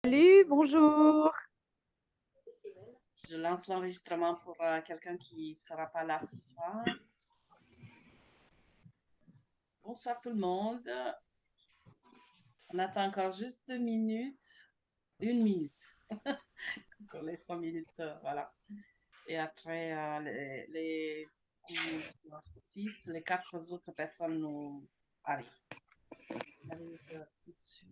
Salut, bonjour. Je lance l'enregistrement pour quelqu'un qui ne sera pas là ce soir. Bonsoir tout le monde. On attend encore juste 2 minutes. 1 minute. Pour les 5 minutes, voilà. Et après, les 4 autres personnes nous arrivent. Arrive tout de suite.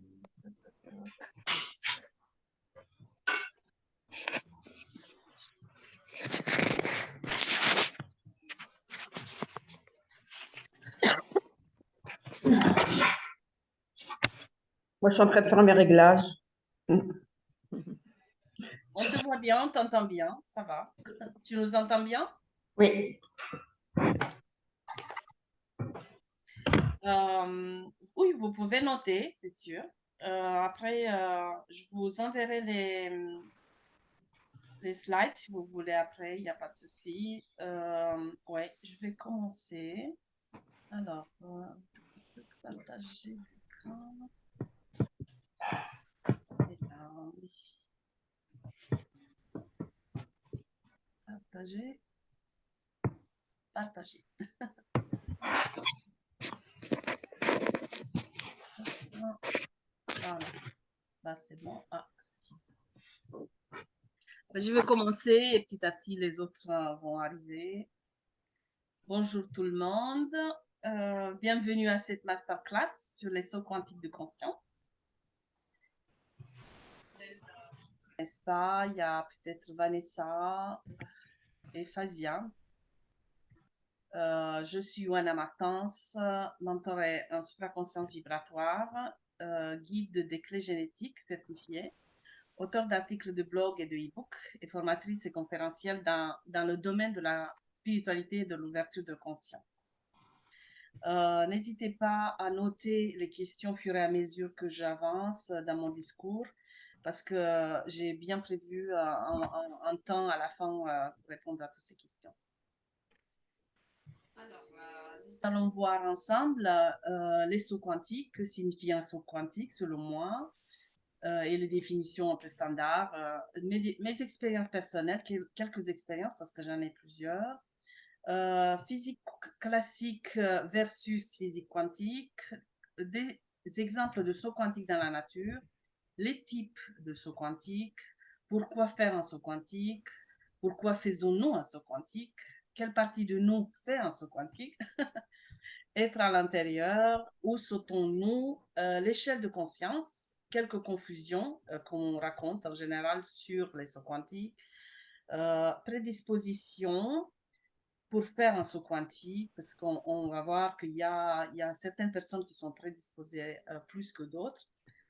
Moi, je suis en train de faire mes réglages. On te voit bien, on t'entend bien, ça va. Tu nous entends bien? Oui. Oui, vous pouvez noter, c'est sûr. Après, je vous enverrai les slides si vous voulez après, il n'y a pas de souci. Ouais, je vais commencer. Alors, partager l'écran. Et là, oui. Partager. Partager. Voilà. Là, c'est bon. Ah, je vais commencer et petit à petit, les autres vont arriver. Bonjour tout le monde. Bienvenue à cette masterclass sur les sauts quantiques de conscience. N'est-ce pas? Il y a peut-être Vanessa et Fazia. Je suis Wana Martens, mentor en supraconscience vibratoire, guide des clés génétiques certifié, auteur d'articles de blog et de e-book et formatrice et conférencielle dans le domaine de la spiritualité et de l'ouverture de conscience. N'hésitez pas à noter les questions au fur et à mesure que j'avance dans mon discours, parce que j'ai bien prévu un temps à la fin pour répondre à toutes ces questions. Alors, nous allons voir ensemble les sauts quantiques, que signifie un saut quantique selon moi, et les définitions un peu standards, mes expériences personnelles, quelques expériences parce que j'en ai plusieurs. Physique classique versus physique quantique, des exemples de sauts quantiques dans la nature, les types de sauts quantiques, pourquoi faire un saut quantique, pourquoi faisons-nous un saut quantique, quelle partie de nous fait un saut quantique, être à l'intérieur, où sautons-nous, l'échelle de conscience, quelques confusions qu'on raconte en général sur les sauts quantiques, prédisposition, pour faire un saut quantique, parce qu'on va voir qu'il y a certaines personnes qui sont prédisposées plus que d'autres.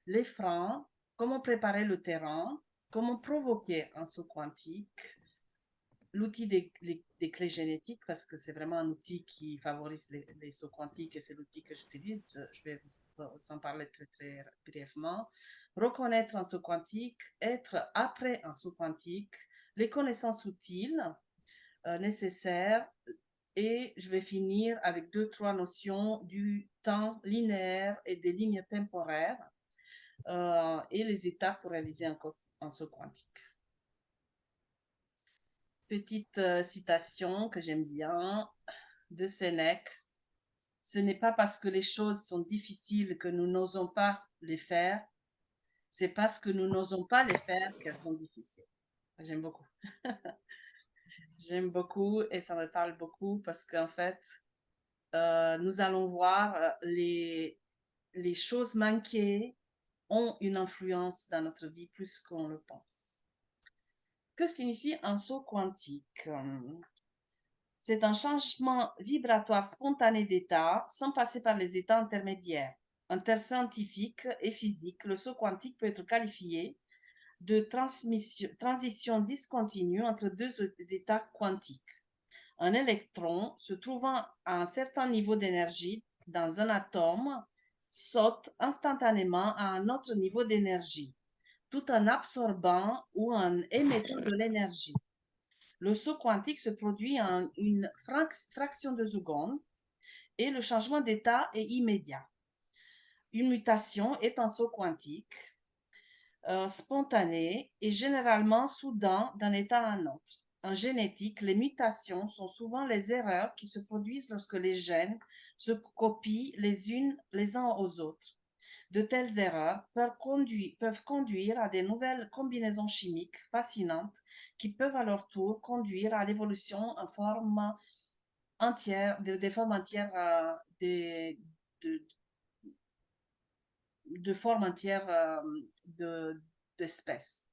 Les freins, comment préparer le terrain, comment provoquer un saut quantique, l'outil des clés génétiques, parce que c'est vraiment un outil qui favorise les sauts quantiques et c'est l'outil que j'utilise. Je vais vous en parler très, très brièvement. Reconnaître un saut quantique, être après un saut quantique, les connaissances utiles, nécessaires, et je vais finir avec 2-3 notions du temps linéaire et des lignes temporaires et les étapes pour réaliser un saut quantique. Petite citation que j'aime bien de Sénèque. Ce n'est pas parce que les choses sont difficiles que nous n'osons pas les faire, c'est parce que nous n'osons pas les faire qu'elles sont difficiles. J'aime beaucoup. J'aime beaucoup et ça me parle beaucoup parce qu'en fait, nous allons voir les choses manquées ont une influence dans notre vie plus qu'on le pense. Que signifie un saut quantique? C'est un changement vibratoire spontané d'état sans passer par les états intermédiaires. En termes scientifiques et physiques, le saut quantique peut être qualifié de transition discontinue entre deux états quantiques. Un électron se trouvant à un certain niveau d'énergie dans un atome saute instantanément à un autre niveau d'énergie, tout en absorbant ou en émettant de l'énergie. Le saut quantique se produit en une fraction de seconde et le changement d'état est immédiat. Une mutation est un saut quantique. spontané et généralement soudain d'un état à un autre. En génétique, les mutations sont souvent les erreurs qui se produisent lorsque les gènes se copient les uns aux autres. De telles erreurs peuvent conduire à des nouvelles combinaisons chimiques fascinantes qui peuvent à leur tour conduire à l'évolution en forme entière, des formes entières, de, de formes entières d'espèces.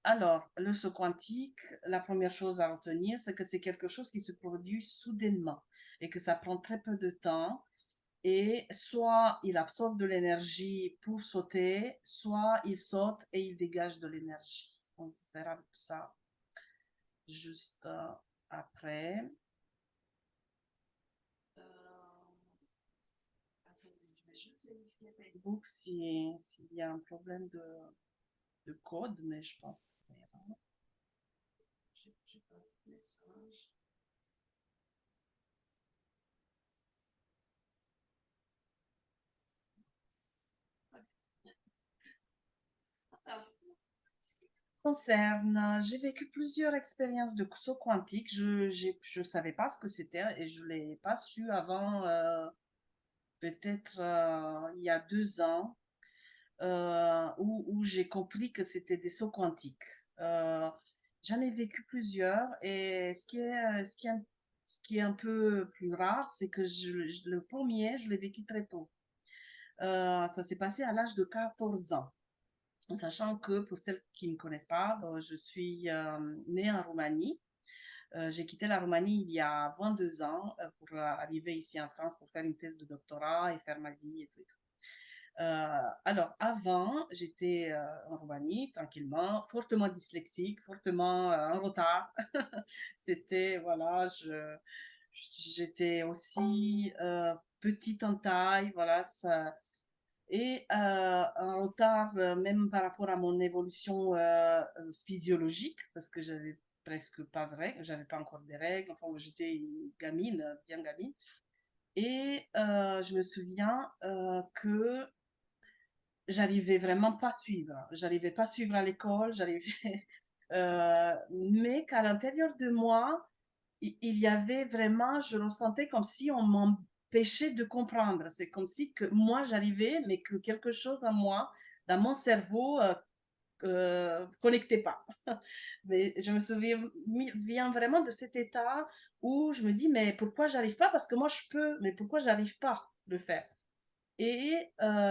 Alors, le saut quantique, la première chose à retenir, c'est que c'est quelque chose qui se produit soudainement et que ça prend très peu de temps. Et soit il absorbe de l'énergie pour sauter, soit il saute et il dégage de l'énergie. On verra ça juste après. Attendez, je vais juste vérifier Facebook s'il y a un problème de code, mais je pense que ça ira. J'ai pas de message. Alors, concerne, j'ai vécu plusieurs expériences de saut quantique. Je savais pas ce que c'était et je l'ai pas su avant peut-être il y a 2 ans où j'ai compris que c'était des sauts quantiques. Euh, J'en ai vécu plusieurs et ce qui est un peu plus rare, c'est que le premier, je l'ai vécu très tôt. Ça s'est passé à l'âge de 14 ans. Sachant que pour celles qui ne me connaissent pas, je suis née en Roumanie. J'ai quitté la Roumanie il y a 22 ans pour arriver ici en France pour faire une thèse de doctorat et faire ma vie et tout. Et tout. Alors, avant, j'étais en Roumanie, tranquillement, fortement dyslexique, fortement en retard. C'était, voilà, j'étais aussi petite en taille, voilà, ça, et en retard même par rapport à mon évolution physiologique, parce que j'avais presque pas de règles, j'avais pas encore des règles, enfin j'étais une gamine, bien gamine. Et je me souviens que j'arrivais vraiment pas à suivre. J'arrivais pas à suivre à l'école, mais qu'à l'intérieur de moi, il y avait vraiment, je ressentais comme si on m'empêchait de comprendre. C'est comme si que moi j'arrivais, mais que quelque chose en moi, dans mon cerveau, connectait pas. Mais je me souviens vraiment de cet état où je me dis, mais pourquoi j'arrive pas? Parce que moi je peux, mais pourquoi j'arrive pas à le faire? Et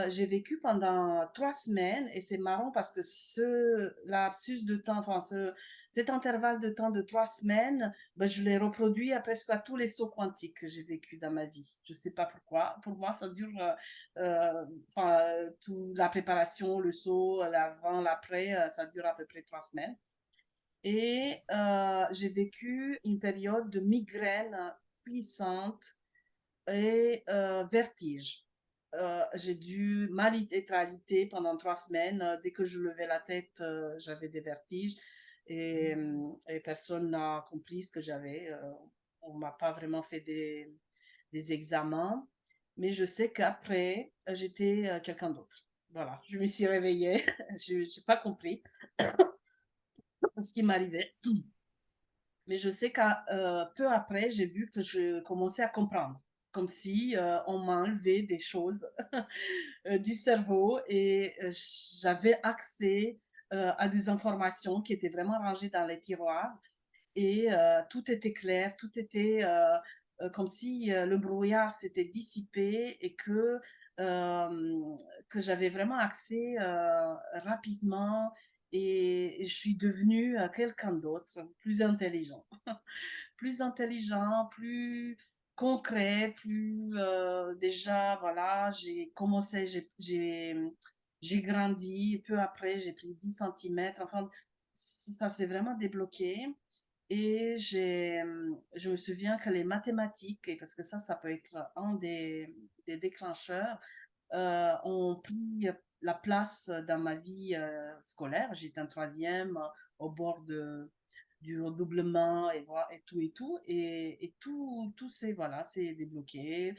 j'ai vécu pendant 3 semaines et c'est marrant parce que ce lapsus de temps, enfin cet intervalle de temps de 3 semaines, ben, je l'ai reproduit à presque à tous les sauts quantiques que j'ai vécu dans ma vie. Je sais pas pourquoi. Pour moi, ça dure, enfin, toute la préparation, le saut, l'avant, l'après, ça dure à peu près 3 semaines. Et j'ai vécu une période de migraine puissante et vertige. J'ai dû mal être alitée pendant 3 semaines. Dès que je levais la tête, j'avais des vertiges et personne n'a compris ce que j'avais. On m'a pas vraiment fait des examens, mais je sais qu'après, j'étais quelqu'un d'autre. Voilà, je me suis réveillée, je n'ai pas compris ce qui m'arrivait. Mais je sais qu'à peu après, j'ai vu que je commençais à comprendre, comme si on m'a enlevé des choses du cerveau et j'avais accès à des informations qui étaient vraiment rangées dans les tiroirs et tout était clair, tout était comme si le brouillard s'était dissipé et que j'avais vraiment accès rapidement et je suis devenue quelqu'un d'autre, plus intelligent. Plus intelligent, plus concret, plus déjà, voilà, j'ai commencé, j'ai grandi, peu après, j'ai pris 10 centimètres, enfin, ça s'est vraiment débloqué. Et je me souviens que les mathématiques, et parce que ça peut être un des déclencheurs, ont pris la place dans ma vie scolaire. J'étais en troisième au bord du redoublement et tout et tout. Et tout c'est voilà, c'est débloqué.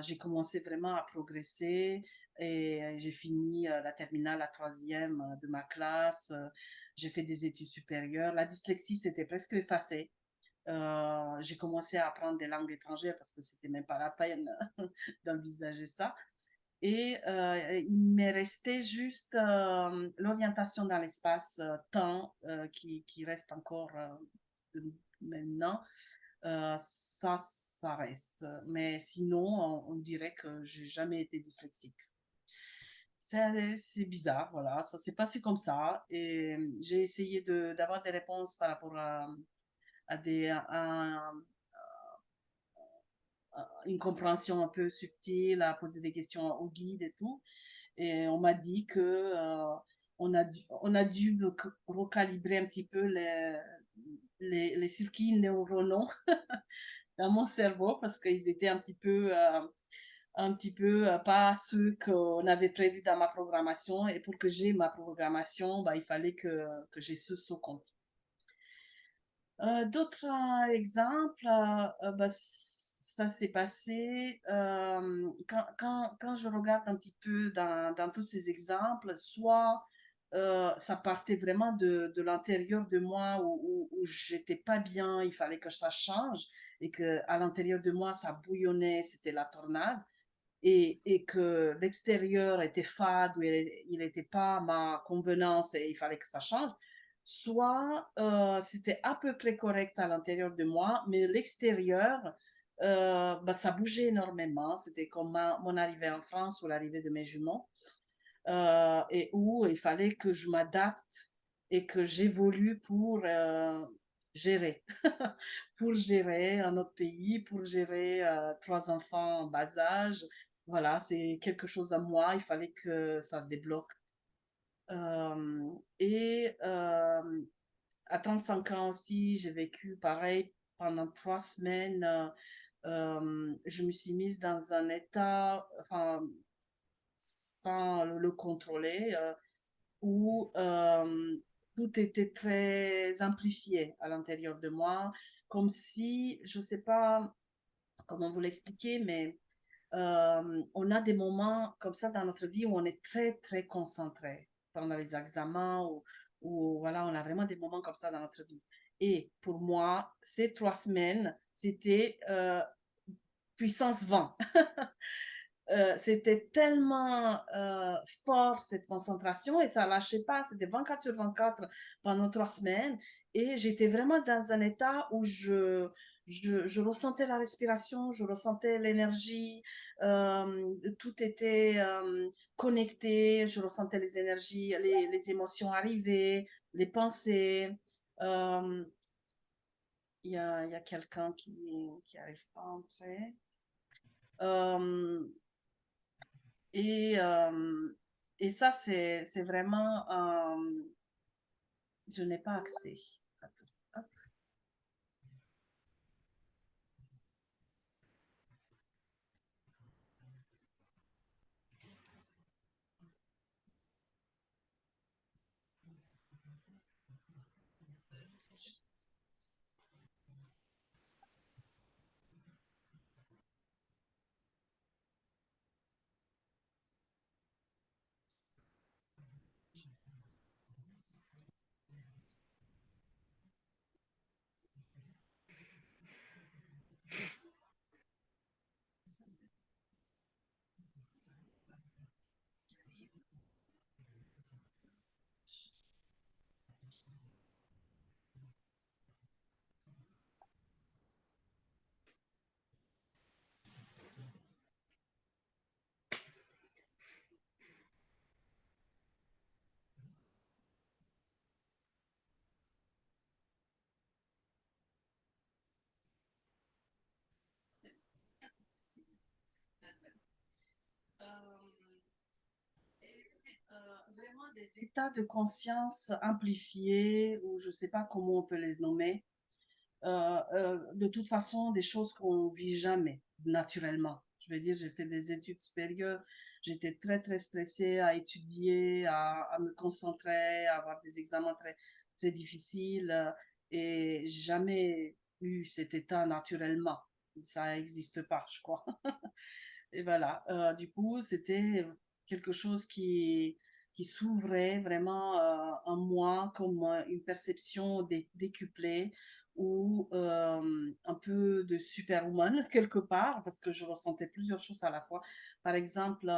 J'ai commencé vraiment à progresser. et j'ai fini la terminale, la troisième de ma classe. J'ai fait des études supérieures. La dyslexie, c'était presque effacé. J'ai commencé à apprendre des langues étrangères parce que c'était même pas la peine d'envisager ça. Et il m'est resté juste l'orientation dans l'espace, temps, qui reste encore maintenant. Ça reste. Mais sinon, on dirait que j'ai jamais été dyslexique. C'est bizarre, voilà, ça s'est passé comme ça. Et j'ai essayé d'avoir des réponses par rapport à une compréhension un peu subtile, à poser des questions au guide et tout. Et on m'a dit que on a dû recalibrer un petit peu les circuits neuronaux dans mon cerveau parce qu'ils étaient un petit peu pas ceux qu'on avait prévus dans ma programmation. Et pour que j'ai ma programmation, bah, il fallait que j'ai ce saut compte. D'autres exemples, bah, ça s'est passé quand je regarde un petit peu dans tous ces exemples, soit ça partait vraiment de l'intérieur de moi où j'étais pas bien, il fallait que ça change et que à l'intérieur de moi ça bouillonnait, c'était la tornade et que l'extérieur était fade ou il n'était pas à ma convenance et il fallait que ça change, soit c'était à peu près correct à l'intérieur de moi, mais l'extérieur, bah, ça bougeait énormément. C'était comme mon arrivée en France ou l'arrivée de mes jumeaux, et où il fallait que je m'adapte et que j'évolue pour gérer, pour gérer un autre pays, pour gérer trois enfants en bas âge. Voilà, c'est quelque chose à moi, il fallait que ça débloque. Et à 35 ans aussi, j'ai vécu pareil pendant 3 semaines. Je me suis mise dans un état, enfin, sans le contrôler, où tout était très amplifié à l'intérieur de moi, comme si, je ne sais pas comment vous l'expliquer, mais on a des moments comme ça dans notre vie où on est très, très concentré pendant les examens ou voilà, on a vraiment des moments comme ça dans notre vie. Et pour moi, ces 3 semaines, c'était puissance 20. C'était tellement fort cette concentration et ça lâchait pas. C'était 24 sur 24 pendant 3 semaines et j'étais vraiment dans un état où je ressentais la respiration, je ressentais l'énergie, tout était connecté, je ressentais les énergies, les émotions arriver, les pensées. Euh, il y a quelqu'un qui arrive pas à entrer. Euh, Et, euh, et ça, c'est vraiment, je n'ai pas accès. Attends, hop. Vraiment des états de conscience amplifiés, ou je ne sais pas comment on peut les nommer. De toute façon, des choses qu'on vit jamais naturellement. Je veux dire, j'ai fait des études supérieures, j'étais très très stressée à étudier, à me concentrer, à avoir des examens très très difficiles, et jamais eu cet état naturellement. Ça n'existe pas, je crois. Et voilà, du coup, c'était quelque chose qui s'ouvrait vraiment en moi comme une perception décuplée ou un peu de superwoman quelque part, parce que je ressentais plusieurs choses à la fois. Par exemple,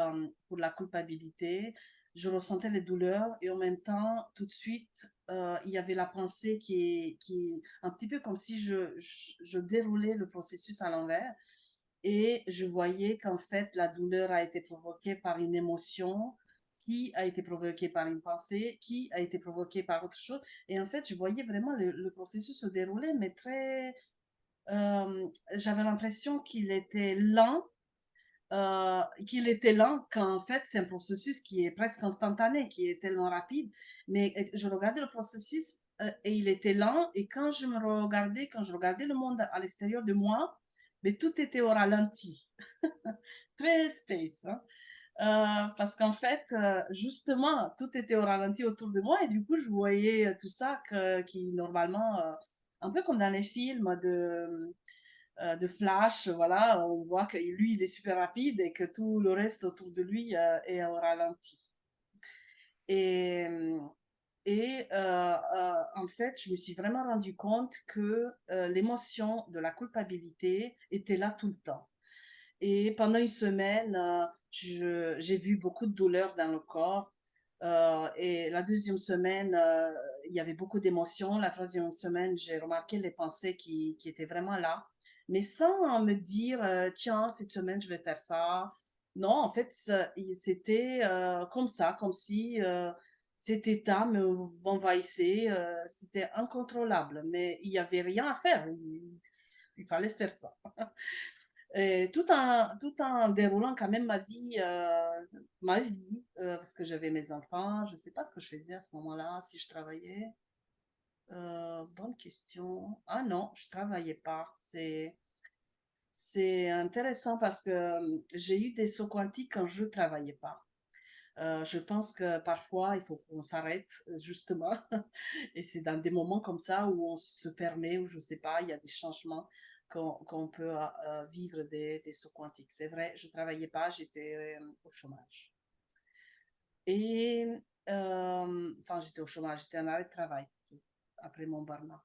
pour la culpabilité, je ressentais les douleurs et en même temps, tout de suite, il y avait la pensée qui un petit peu comme si je déroulais le processus à l'envers et je voyais qu'en fait, la douleur a été provoquée par une émotion qui a été provoquée par une pensée, qui a été provoquée par autre chose. Et en fait, je voyais vraiment le processus se dérouler, mais très... j'avais l'impression qu'il était lent, quand en fait, c'est un processus qui est presque instantané, qui est tellement rapide. Mais je regardais le processus et il était lent. Et quand je regardais le monde à l'extérieur de moi, mais tout était au ralenti. Très space, hein. Parce qu'en fait, justement, tout était au ralenti autour de moi et du coup, je voyais tout ça qui, normalement, un peu comme dans les films de Flash, voilà, on voit que lui, il est super rapide et que tout le reste autour de lui est au ralenti. Et, en fait, je me suis vraiment rendu compte que l'émotion de la culpabilité était là tout le temps. Et pendant une semaine, j'ai vu beaucoup de douleurs dans le corps. Et la deuxième semaine, il y avait beaucoup d'émotions. La troisième semaine, j'ai remarqué les pensées qui étaient vraiment là, mais sans me dire, tiens, cette semaine, je vais faire ça. Non, en fait, c'était comme ça, comme si cet état m'envahissait. C'était incontrôlable, mais il n'y avait rien à faire. Il fallait faire ça. Et tout en déroulant quand même ma vie, parce que j'avais mes enfants. Je ne sais pas ce que je faisais à ce moment-là, si je travaillais. Bonne question. Ah non, je travaillais pas. C'est intéressant parce que j'ai eu des sauts quantiques quand je travaillais pas. Je pense que parfois, il faut qu'on s'arrête, justement. Et c'est dans des moments comme ça où on se permet, ou je sais pas, il y a des changements qu'on peut vivre des sauts quantiques. C'est vrai, je travaillais pas, j'étais au chômage. Et, enfin, j'étais au chômage, j'étais en arrêt de travail après mon burn-out.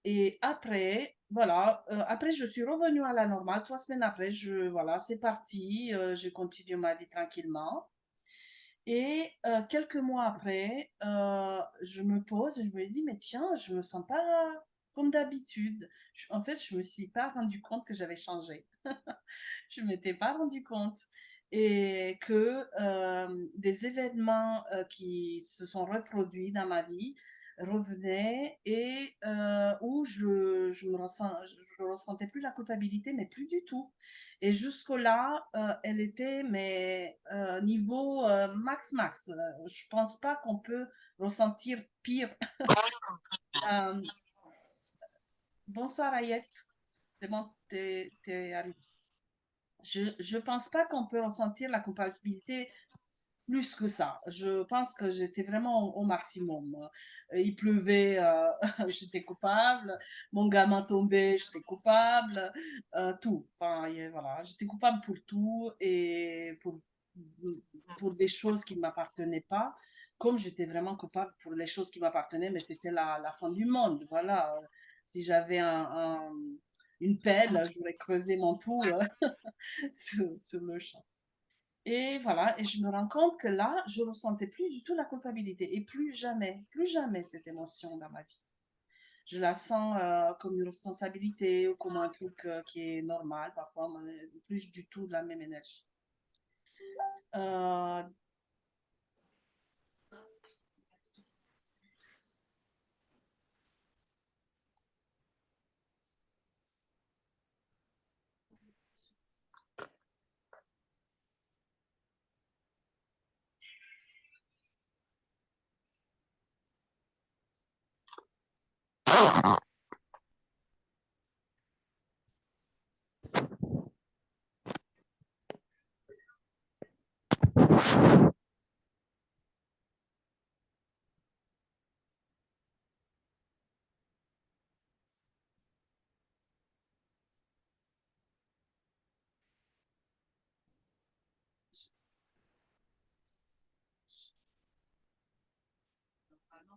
Et après, voilà, après, je suis revenue à la normale. 3 semaines après, voilà, c'est parti. Je continue ma vie tranquillement. Et quelques mois après, je me pose et je me dis, mais tiens, je me sens pas comme d'habitude. En fait, je me suis pas rendu compte que j'avais changé. Je m'étais pas rendu compte. Et que des événements qui se sont reproduits dans ma vie revenaient et où je ressentais plus la culpabilité, mais plus du tout. Et jusque-là, elle était mais niveau max max. Je pense pas qu'on peut ressentir pire. Euh, bonsoir Ayette, c'est bon, t'es arrivé. Je pense pas qu'on peut ressentir la culpabilité plus que ça. Je pense que j'étais vraiment au maximum. Il pleuvait, j'étais coupable. Mon gamin tombait, j'étais coupable. Tout. Enfin, voilà, j'étais coupable pour tout et pour des choses qui ne m'appartenaient pas. Comme j'étais vraiment coupable pour les choses qui m'appartenaient, mais c'était la fin du monde. Voilà. Si j'avais une pelle, j'aurais creusé mon trou sur le champ. Et voilà, et je me rends compte que là, je ressentais plus du tout la culpabilité et plus jamais cette émotion dans ma vie. Je la sens comme une responsabilité ou comme un truc qui est normal parfois, mais plus du tout de la même énergie. Euh,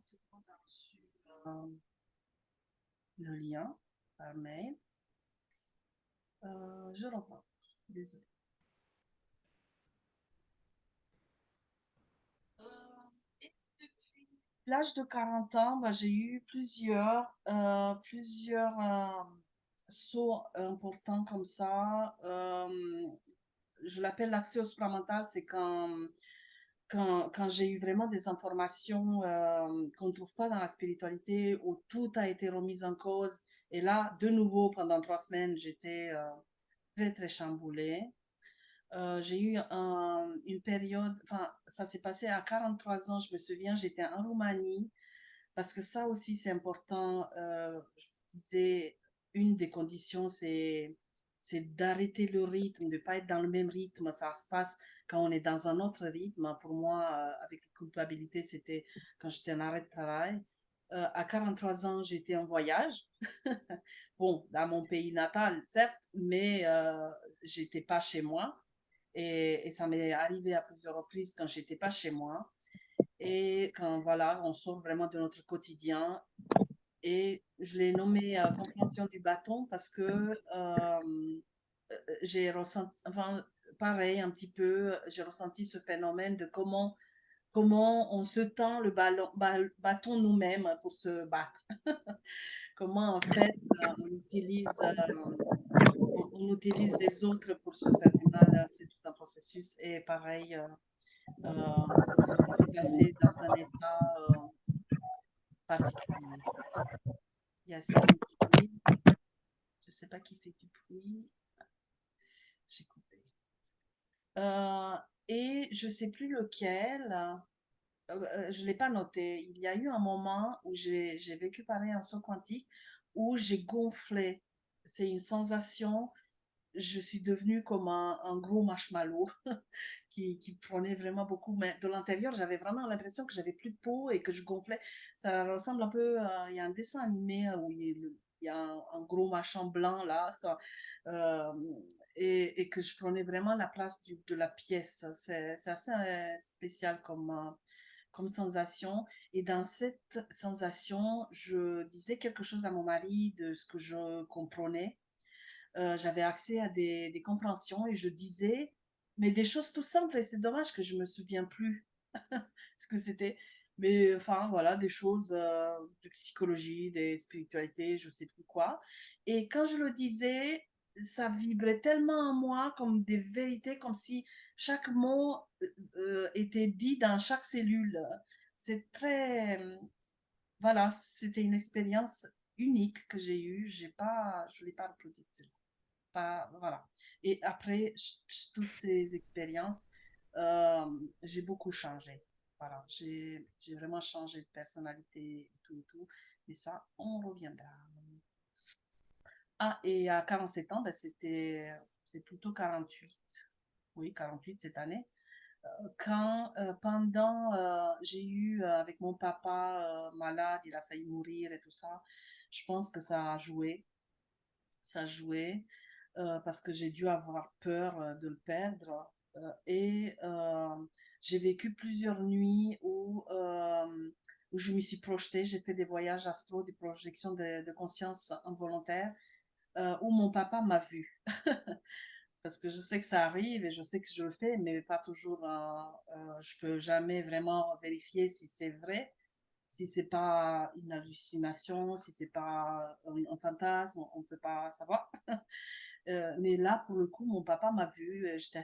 tout le monde a reçu le lien par mail. Je reprends. Désolée. Et depuis l'âge de 40 ans, bah, j'ai eu plusieurs sauts importants comme ça. Je l'appelle l'accès au supramental, c'est quand j'ai eu vraiment des informations qu'on ne trouve pas dans la spiritualité, où tout a été remis en cause. Et là, de nouveau, pendant 3 semaines, j'étais très, très chamboulée. J'ai eu une période, enfin, ça s'est passé à 43 ans, je me souviens, j'étais en Roumanie, parce que ça aussi, c'est important. Je disais, une des conditions, c'est d'arrêter le rythme, de ne pas être dans le même rythme. Ça se passe quand on est dans un autre rythme. Pour moi, avec la culpabilité, c'était quand j'étais en arrêt de travail. À 43 ans, j'étais en voyage. Bon, dans mon pays natal, certes, mais j'étais pas chez moi. Et ça m'est arrivé à plusieurs reprises quand j'étais pas chez moi. Et quand, voilà, on sort vraiment de notre quotidien. Et je l'ai nommé compréhension du bâton parce que j'ai ressenti, enfin, pareil, un petit peu, j'ai ressenti ce phénomène de comment on se tend le bâton nous-mêmes pour se battre. Comment, en fait, on utilise les autres pour se faire du mal. C'est tout un processus. Et pareil, ça s'est passé dans un état particulier. Il y a assez de bruit. Je ne sais pas qui fait du bruit. J'ai coupé. Et je ne sais plus lequel. Je ne l'ai pas noté. Il y a eu un moment où j'ai vécu pareil un saut quantique où j'ai gonflé. C'est une sensation. Je suis devenue comme un gros marshmallow qui prenait vraiment beaucoup. Mais de l'intérieur, j'avais vraiment l'impression que j'avais plus de peau et que je gonflais. Ça ressemble un peu. Il y a un dessin animé où il y a un gros machin blanc là. Euh, et que je prenais vraiment la place de la pièce. C'est assez spécial comme sensation. Et dans cette sensation, je disais quelque chose à mon mari de ce que je comprenais. J'avais accès à des compréhensions et je disais, mais des choses tout simples, et c'est dommage que je me souviens plus ce que c'était. Mais enfin, voilà, des choses de psychologie, des spiritualités, je sais plus quoi. Et quand je le disais, ça vibrait tellement en moi comme des vérités, comme si chaque mot était dit dans chaque cellule. C'est très, voilà, c'était une expérience unique que j'ai eue. Je l'ai pas reproduite. Pas, voilà. Et après toutes ces expériences, j'ai beaucoup changé. Voilà, j'ai vraiment changé de personnalité et tout et tout. Mais ça, on reviendra. Ah, et à 47 ans, ben, c'est plutôt 48. Oui, 48 cette année. Quand pendant, j'ai eu avec mon papa malade, il a failli mourir et tout ça, je pense que ça a joué. Ça a joué parce que j'ai dû avoir peur de le perdre. J'ai vécu plusieurs nuits où je me suis projetée. J'ai fait des voyages astro, des projections de conscience involontaires, où mon papa m'a vue. Parce que je sais que ça arrive et je sais que je le fais, mais pas toujours. Je peux jamais vraiment vérifier si c'est vrai, si c'est pas une hallucination, si c'est pas un fantasme, on peut pas savoir. Mais là, pour le coup, mon papa m'a vue. J'étais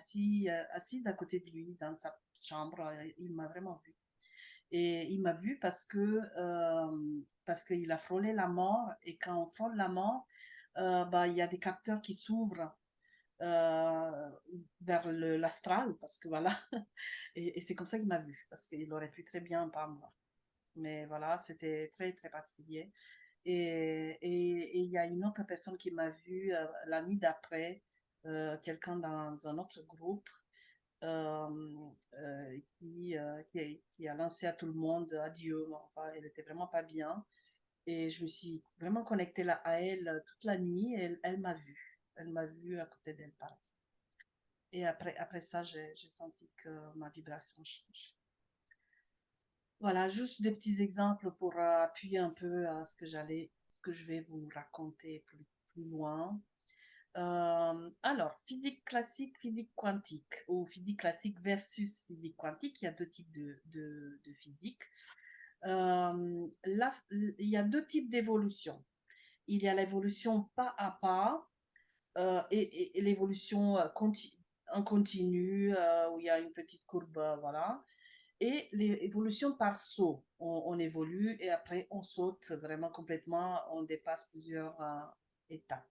assise à côté de lui dans sa chambre. Il m'a vraiment vue. Et il m'a vue parce qu'il a frôlé la mort. Et quand on frôle la mort, bah, il y a des capteurs qui s'ouvrent euh, vers l'astral. Parce que voilà. Et c'est comme ça qu'il m'a vue. Parce qu'il aurait pu très bien pas me voir. Mais voilà, c'était très, très particulier. Et il y a une autre personne qui m'a vue la nuit d'après, quelqu'un dans un autre groupe qui a lancé à tout le monde adieu. Enfin, elle était vraiment pas bien. Et je me suis vraiment connectée là, à elle toute la nuit. Et elle m'a vue. Elle m'a vue à côté d'elle, pareil. Et après ça, j'ai senti que ma vibration change. Voilà, juste des petits exemples pour appuyer un peu ce que je vais vous raconter plus loin. Alors, physique classique, physique quantique, ou physique classique versus physique quantique, il y a deux types de physique. Il y a deux types d'évolution. Il y a l'évolution pas à pas et l'évolution en continu, où il y a une petite courbe, voilà. Et l'évolution par saut. On évolue et après on saute vraiment complètement, on dépasse plusieurs étapes.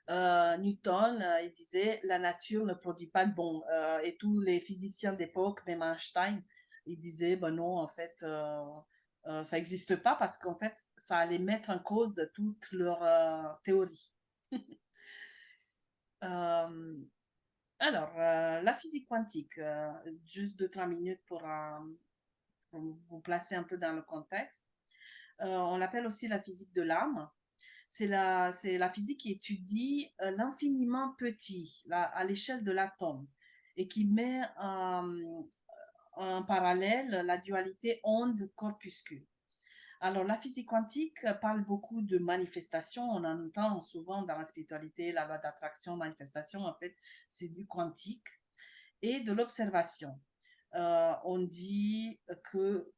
Newton, il disait la nature ne produit pas de bon. Et tous les physiciens d'époque, même Einstein, ils disaient ben non, en fait, ça n'existe pas parce qu'en fait, ça allait mettre en cause toute leur théorie. Euh, alors, la physique quantique, juste 2-3 minutes pour vous placer un peu dans le contexte. On l'appelle aussi la physique de l'âme. C'est la physique qui étudie l'infiniment petit à l'échelle de l'atome et qui met en parallèle la dualité onde-corpuscule. Alors, la physique quantique parle beaucoup de manifestations. On en entend souvent dans la spiritualité, la loi d'attraction, manifestation. En fait, c'est du quantique et de l'observation. On dit que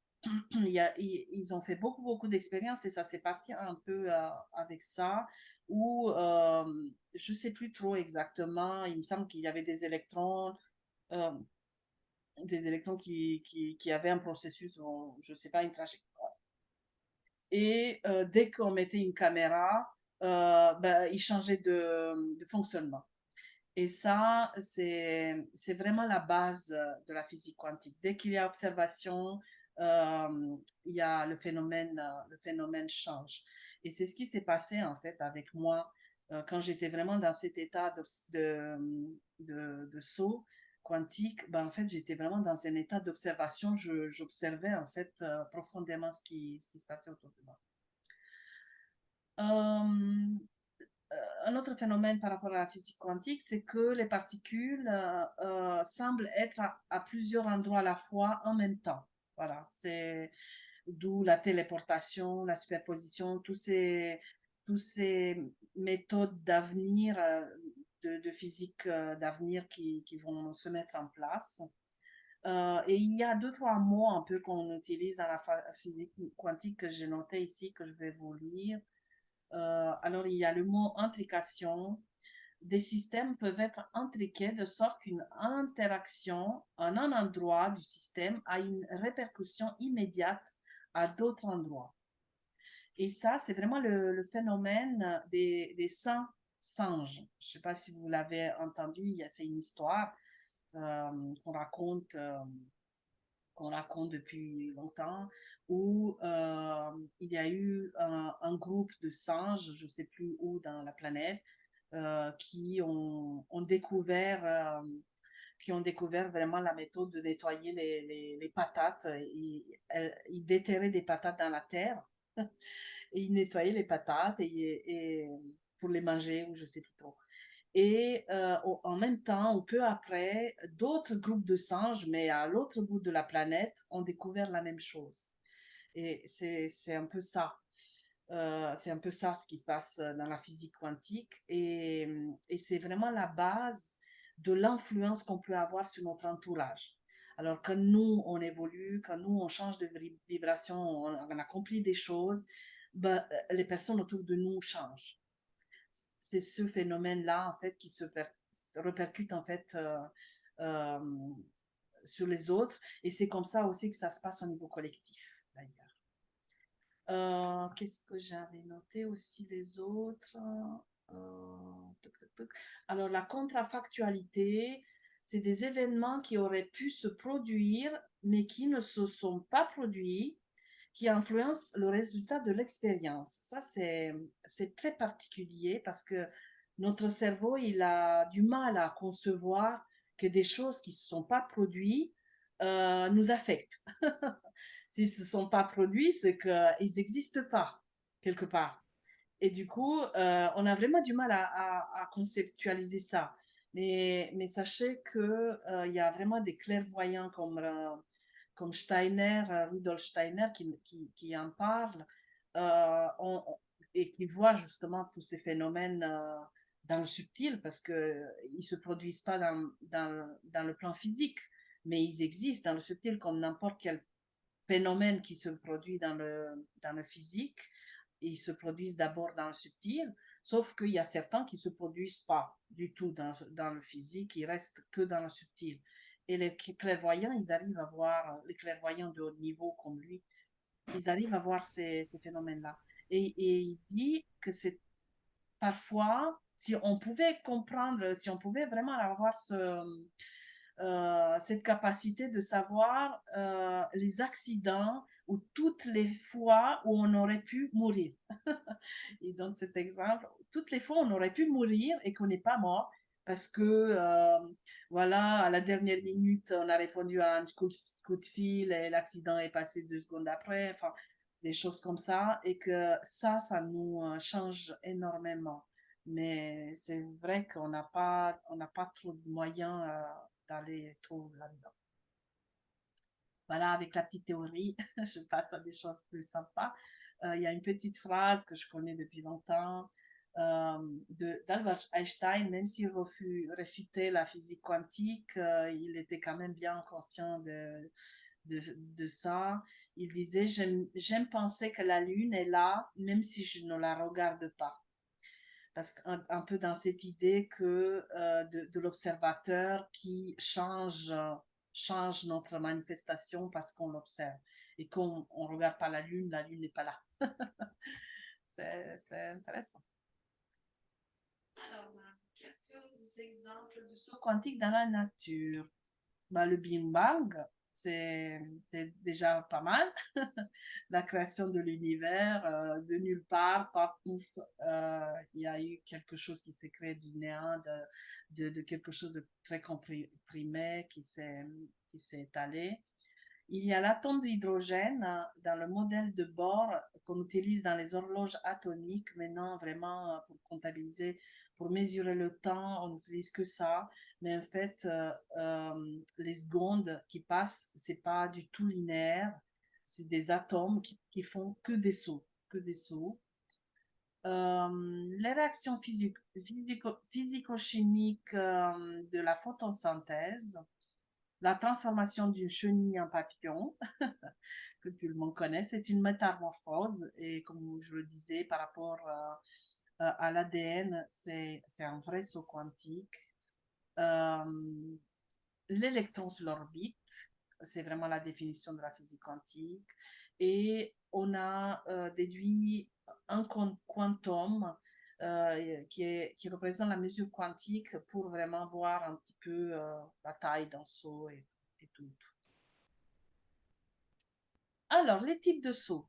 ils ont fait beaucoup d'expériences et ça s'est parti un peu avec ça, où je ne sais plus trop exactement, il me semble qu'il y avait euh, des électrons qui avaient un processus, je ne sais pas, une trajectoire. Et dès qu'on mettait une caméra, ben, il changeait de fonctionnement. Et ça, c'est vraiment la base de la physique quantique. Dès qu'il y a observation, il y a le phénomène change. Et c'est ce qui s'est passé en fait avec moi quand j'étais vraiment dans cet état de saut quantique. Ben, en fait, j'étais vraiment dans un état d'observation. J'observais en fait profondément ce qui se passait autour de moi. Euh, un autre phénomène par rapport à la physique quantique, c'est que les particules semblent être à plusieurs endroits à la fois en même temps. Voilà, c'est d'où la téléportation, la superposition, tous ces méthodes d'avenir, de physique d'avenir qui vont se mettre en place. Et il y a 2-3 mots un peu qu'on utilise dans la physique quantique que j'ai noté ici, que je vais vous lire. Alors, il y a le mot intrication. Des systèmes peuvent être intriqués de sorte qu'une interaction en un endroit du système a une répercussion immédiate à d'autres endroits. Et ça, c'est vraiment le phénomène des saints singes. Je ne sais pas si vous l'avez entendu, c'est une histoire qu'on raconte. Qu'on raconte depuis longtemps, où il y a eu un groupe de singes, je ne sais plus où dans la planète, qui ont découvert vraiment la méthode de nettoyer les patates. Ils déterraient des patates dans la terre et ils nettoyaient les patates et pour les manger ou je ne sais plus trop. Et en même temps, ou peu après, d'autres groupes de singes, mais à l'autre bout de la planète, ont découvert la même chose. Et c'est un peu ça. C'est un peu ça ce qui se passe dans la physique quantique. Et c'est vraiment la base de l'influence qu'on peut avoir sur notre entourage. Alors, quand nous, on évolue, quand nous, on change de vibration, on accomplit des choses, ben, les personnes autour de nous changent. C'est ce phénomène-là, en fait, qui se répercute, en fait, euh, sur les autres. Et c'est comme ça aussi que ça se passe au niveau collectif, d'ailleurs. Qu'est-ce que j'avais noté aussi les autres? Toc, toc, toc. Alors, la contrafactualité, c'est des événements qui auraient pu se produire, mais qui ne se sont pas produits, qui influencent le résultat de l'expérience. Ça, c'est très particulier parce que notre cerveau, il a du mal à concevoir que des choses qui ne se sont pas produites nous affectent. S'ils ne se sont pas produits, c'est qu'ils n'existent pas quelque part. Et du coup, on a vraiment du mal à conceptualiser ça. Mais sachez qu'il y a vraiment des clairvoyants comme Steiner, Rudolf Steiner, qui en parle, et qui voit justement tous ces phénomènes dans le subtil, parce qu'ils ne se produisent pas dans le plan physique, mais ils existent dans le subtil comme n'importe quel phénomène qui se produit dans le physique. Ils se produisent d'abord dans le subtil, sauf qu'il y a certains qui ne se produisent pas du tout dans le physique, ils restent que dans le subtil. Et les clairvoyants, ils arrivent à voir, les clairvoyants de haut niveau comme lui, ils arrivent à voir ces phénomènes-là. Et il dit que c'est parfois, si on pouvait comprendre, si on pouvait vraiment avoir cette capacité de savoir les accidents ou toutes les fois où on aurait pu mourir. Il donne cet exemple. Toutes les fois où on aurait pu mourir et qu'on n'est pas mort parce que, voilà, à la dernière minute, on a répondu à un coup de fil et l'accident est passé 2 secondes après. Enfin, des choses comme ça. Et que ça nous change énormément. Mais c'est vrai qu'on n'a pas trop de moyens d'aller trop là-dedans. Voilà, avec la petite théorie, je passe à des choses plus sympas. Il y a une petite phrase que je connais depuis longtemps d'Albert Einstein, même s'il réfutait la physique quantique, il était quand même bien conscient de ça. Il disait, j'aime penser que la Lune est là, même si je ne la regarde pas. Parce qu'un peu dans cette idée que de l'observateur qui change notre manifestation parce qu'on l'observe. Et qu'on ne regarde pas la Lune n'est pas là. C'est intéressant. Alors, quelques exemples de sauts quantiques dans la nature. Ben, le Big Bang, c'est déjà pas mal. La création de l'univers, de nulle part, partout, il y a eu quelque chose qui s'est créé du néant, de quelque chose de très comprimé qui s'est étalé. Il y a l'atome d'hydrogène dans le modèle de Bohr qu'on utilise dans les horloges atomiques, maintenant vraiment pour comptabiliser, pour mesurer le temps, on n'utilise que ça. Mais en fait, les secondes qui passent, c'est pas du tout linéaire. C'est des atomes qui font que des sauts, que des sauts. Les réactions physico-chimiques de la photosynthèse, la transformation d'une chenille en papillon, que tout le monde connaît, c'est une métamorphose. Et comme je le disais, par rapport à l'ADN, c'est un vrai saut quantique. L'électron sur l'orbite, c'est vraiment la définition de la physique quantique. Et on a déduit un quantum qui représente la mesure quantique pour vraiment voir un petit peu la taille d'un saut et tout. Alors, les types de sauts.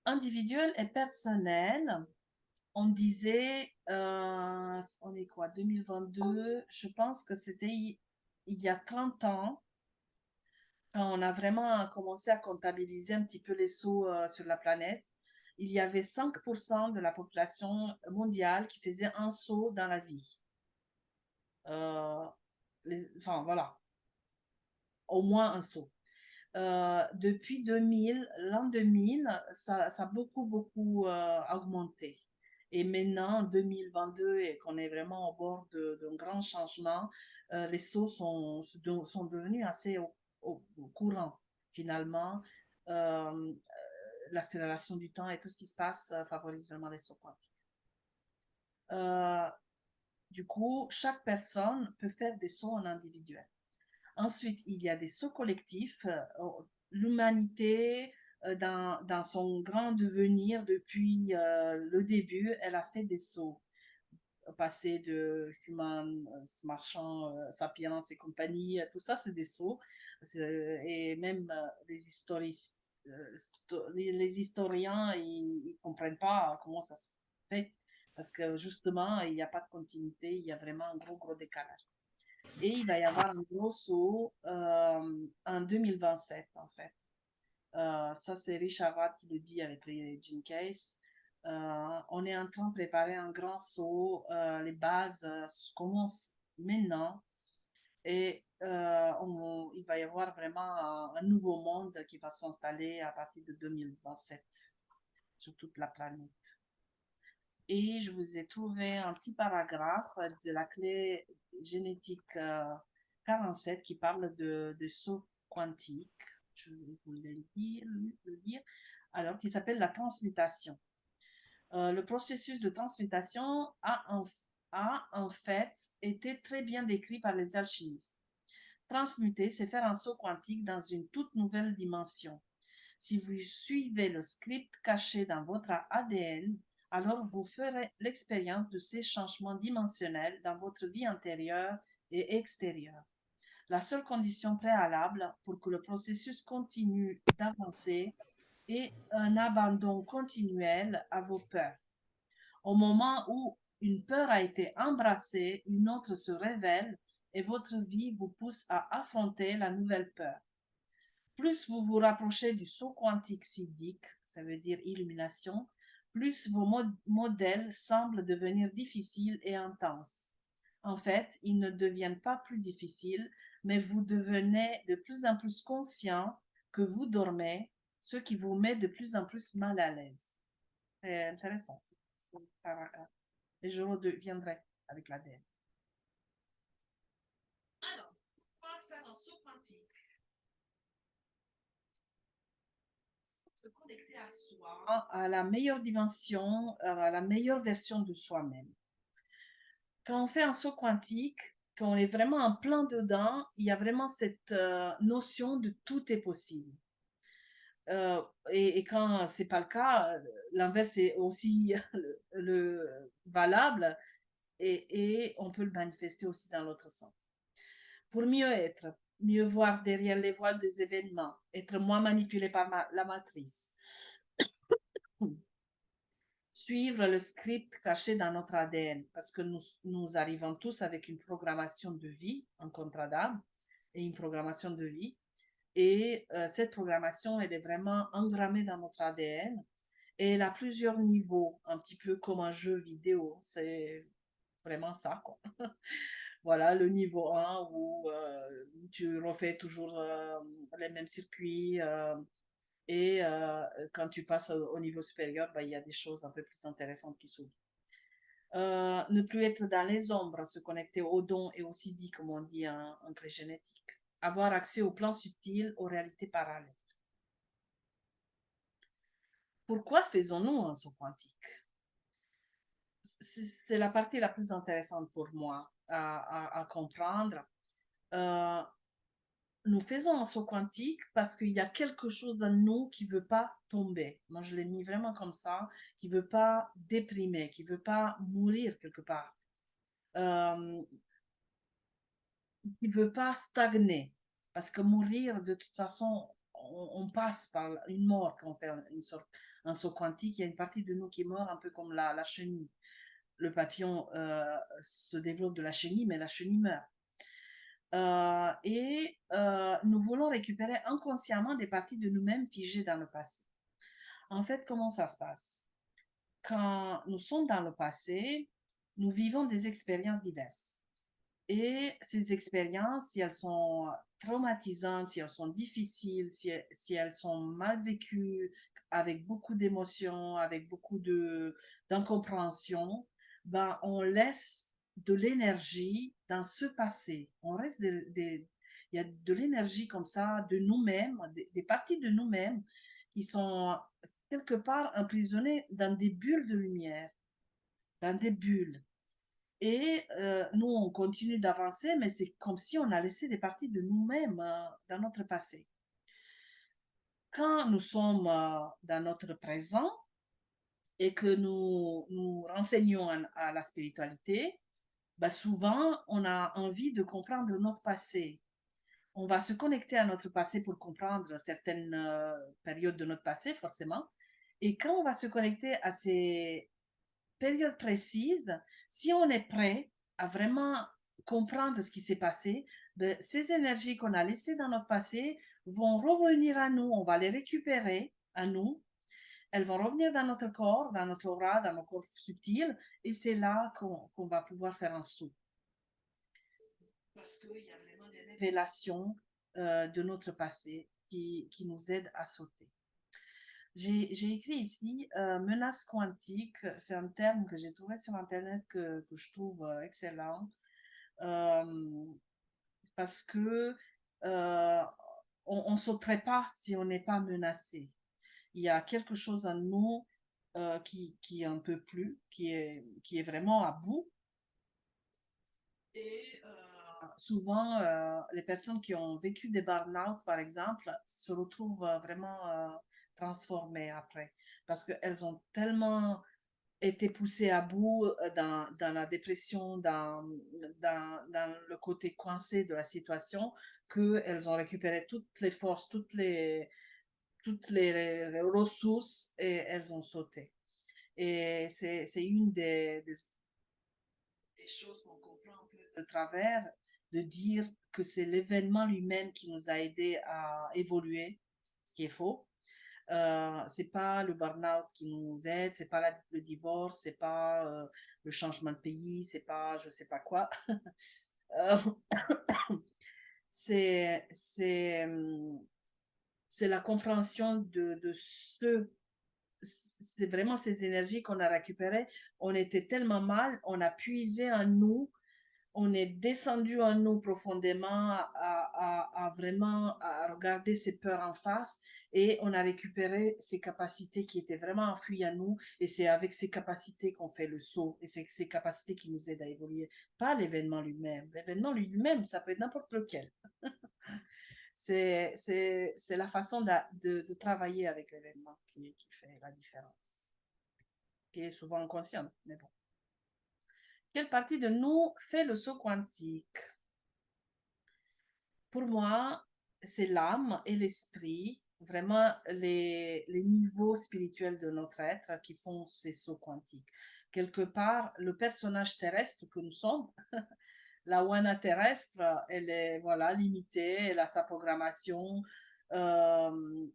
Individuel et personnel. On disait, on est quoi, 2022, je pense que c'était il y a 30 ans, quand on a vraiment commencé à comptabiliser un petit peu les sauts sur la planète. Il y avait 5% de la population mondiale qui faisait un saut dans la vie. Enfin, voilà, au moins un saut. Depuis 2000, l'an 2000, ça a beaucoup, beaucoup augmenté. Et maintenant, en 2022, et qu'on est vraiment au bord d'un grand changement, les sauts sont devenus assez au courant, finalement. L'accélération du temps et tout ce qui se passe favorise vraiment les sauts quantiques. Du coup, chaque personne peut faire des sauts en individuel. Ensuite, il y a des sauts collectifs. L'humanité, dans son grand devenir depuis le début, elle a fait des sauts. Passer de human, marchand, sapiens et compagnie, tout ça, c'est des sauts. Et même les historiens, ils ne comprennent pas comment ça se fait. Parce que justement, il n'y a pas de continuité, il y a vraiment un gros, gros décalage. Et il va y avoir un gros saut en 2027, en fait. Ça, c'est Richard Watt qui le dit avec les Gene Case. On est en train de préparer un grand saut. Les bases commencent maintenant. Et il va y avoir vraiment un nouveau monde qui va s'installer à partir de 2027 sur toute la planète. Et je vous ai trouvé un petit paragraphe de la clé génétique 47 qui parle de saut quantique. Je vais vous le lire. Alors, qui s'appelle la transmutation. Le processus de transmutation a en fait été très bien décrit par les alchimistes. Transmuter, c'est faire un saut quantique dans une toute nouvelle dimension. Si vous suivez le script caché dans votre ADN, alors vous ferez l'expérience de ces changements dimensionnels dans votre vie intérieure et extérieure. La seule condition préalable pour que le processus continue d'avancer est un abandon continuel à vos peurs. Au moment où une peur a été embrassée, une autre se révèle et votre vie vous pousse à affronter la nouvelle peur. Plus vous vous rapprochez du saut quantique siddhique, ça veut dire illumination, plus vos modèles semblent devenir difficiles et intenses. En fait, ils ne deviennent pas plus difficiles, mais vous devenez de plus en plus conscient que vous dormez, ce qui vous met de plus en plus mal à l'aise. C'est intéressant. Et je reviendrai avec l'ADN. Alors, pourquoi faire un saut quantique? Se connecter à soi, à la meilleure dimension, à la meilleure version de soi-même. Quand on fait un saut quantique, quand on est vraiment en plein dedans, il y a vraiment cette notion de tout est possible. Et quand c'est pas le cas, l'inverse est aussi valable et on peut le manifester aussi dans l'autre sens. Pour mieux être, mieux voir derrière les voiles des événements, être moins manipulé par la matrice. Suivre le script caché dans notre ADN, parce que nous arrivons tous avec une programmation de vie, un contrat d'âme et une programmation de vie. Et cette programmation, elle est vraiment engrammée dans notre ADN et elle a plusieurs niveaux, un petit peu comme un jeu vidéo. C'est vraiment ça, quoi. Voilà, le niveau 1 où tu refais toujours les mêmes circuits. Et quand tu passes au niveau supérieur, il y a des choses un peu plus intéressantes qui s'ouvrent. Ne plus être dans les ombres, se connecter aux dons et aux siddhi, comme on dit en clé génétique. Avoir accès aux plans subtils, aux réalités parallèles. Pourquoi faisons-nous un saut quantique? C'est la partie la plus intéressante pour moi à comprendre. Nous faisons un saut quantique parce qu'il y a quelque chose en nous qui ne veut pas tomber. Moi, je l'ai mis vraiment comme ça, qui ne veut pas déprimer, qui ne veut pas mourir quelque part, qui ne veut pas stagner. Parce que mourir, de toute façon, on passe par une mort quand on fait un saut quantique. Il y a une partie de nous qui meurt, un peu comme la chenille. Le papillon se développe de la chenille, mais la chenille meurt. Nous voulons récupérer inconsciemment des parties de nous-mêmes figées dans le passé. En fait, comment ça se passe? Quand nous sommes dans le passé, nous vivons des expériences diverses. Et ces expériences, si elles sont traumatisantes, si elles sont difficiles, si elles sont mal vécues, avec beaucoup d'émotions, avec beaucoup d'incompréhension, on laisse de l'énergie dans ce passé. Il y a de l'énergie comme ça de nous-mêmes, des parties de nous-mêmes qui sont quelque part emprisonnées dans des bulles de lumière, dans des bulles. Et nous, on continue d'avancer, mais c'est comme si on a laissé des parties de nous-mêmes dans notre passé. Quand nous sommes dans notre présent et que nous nous renseignons à la spiritualité, souvent, on a envie de comprendre notre passé. On va se connecter à notre passé pour comprendre certaines périodes de notre passé, forcément. Et quand on va se connecter à ces périodes précises, si on est prêt à vraiment comprendre ce qui s'est passé, ces énergies qu'on a laissées dans notre passé vont revenir à nous, on va les récupérer à nous, elles vont revenir dans notre corps, dans notre aura, dans nos corps subtils, et c'est là qu'on va pouvoir faire un saut. Parce qu'il y a vraiment des révélations de notre passé qui nous aident à sauter. J'ai écrit ici menace quantique, c'est un terme que j'ai trouvé sur Internet que je trouve excellent parce que euh, on ne sauterait pas si on n'est pas menacé. Il y a quelque chose en nous qui est un peu plus, qui est vraiment à bout. Et souvent, les personnes qui ont vécu des burn-out, par exemple, se retrouvent vraiment transformées après. Parce qu'elles ont tellement été poussées à bout dans la dépression, dans le côté coincé de la situation, qu'elles ont récupéré toutes les forces, toutes les ressources et elles ont sauté. Et c'est une des choses qu'on comprend un peu de travers, de dire que c'est l'événement lui-même qui nous a aidés à évoluer, ce qui est faux. C'est pas le burn-out qui nous aide, c'est pas le divorce, c'est pas le changement de pays, c'est pas je sais pas quoi. Euh, c'est c'est c'est la compréhension de ce c'est vraiment ces énergies qu'on a récupérées. On était tellement mal, on a puisé en nous, on est descendu en nous profondément à vraiment à regarder ces peurs en face et on a récupéré ces capacités qui étaient vraiment enfouies en nous et c'est avec ces capacités qu'on fait le saut et c'est ces capacités qui nous aident à évoluer, pas l'événement lui-même. L'événement lui-même, ça peut être n'importe lequel. C'est la façon de travailler avec l'événement qui fait la différence, qui est souvent inconsciente, mais bon. Quelle partie de nous fait le saut quantique? Pour moi, c'est l'âme et l'esprit, vraiment les niveaux spirituels de notre être qui font ces sauts quantiques. Quelque part, le personnage terrestre que nous sommes, la Wana terrestre, elle est voilà, limitée, elle a sa programmation, euh,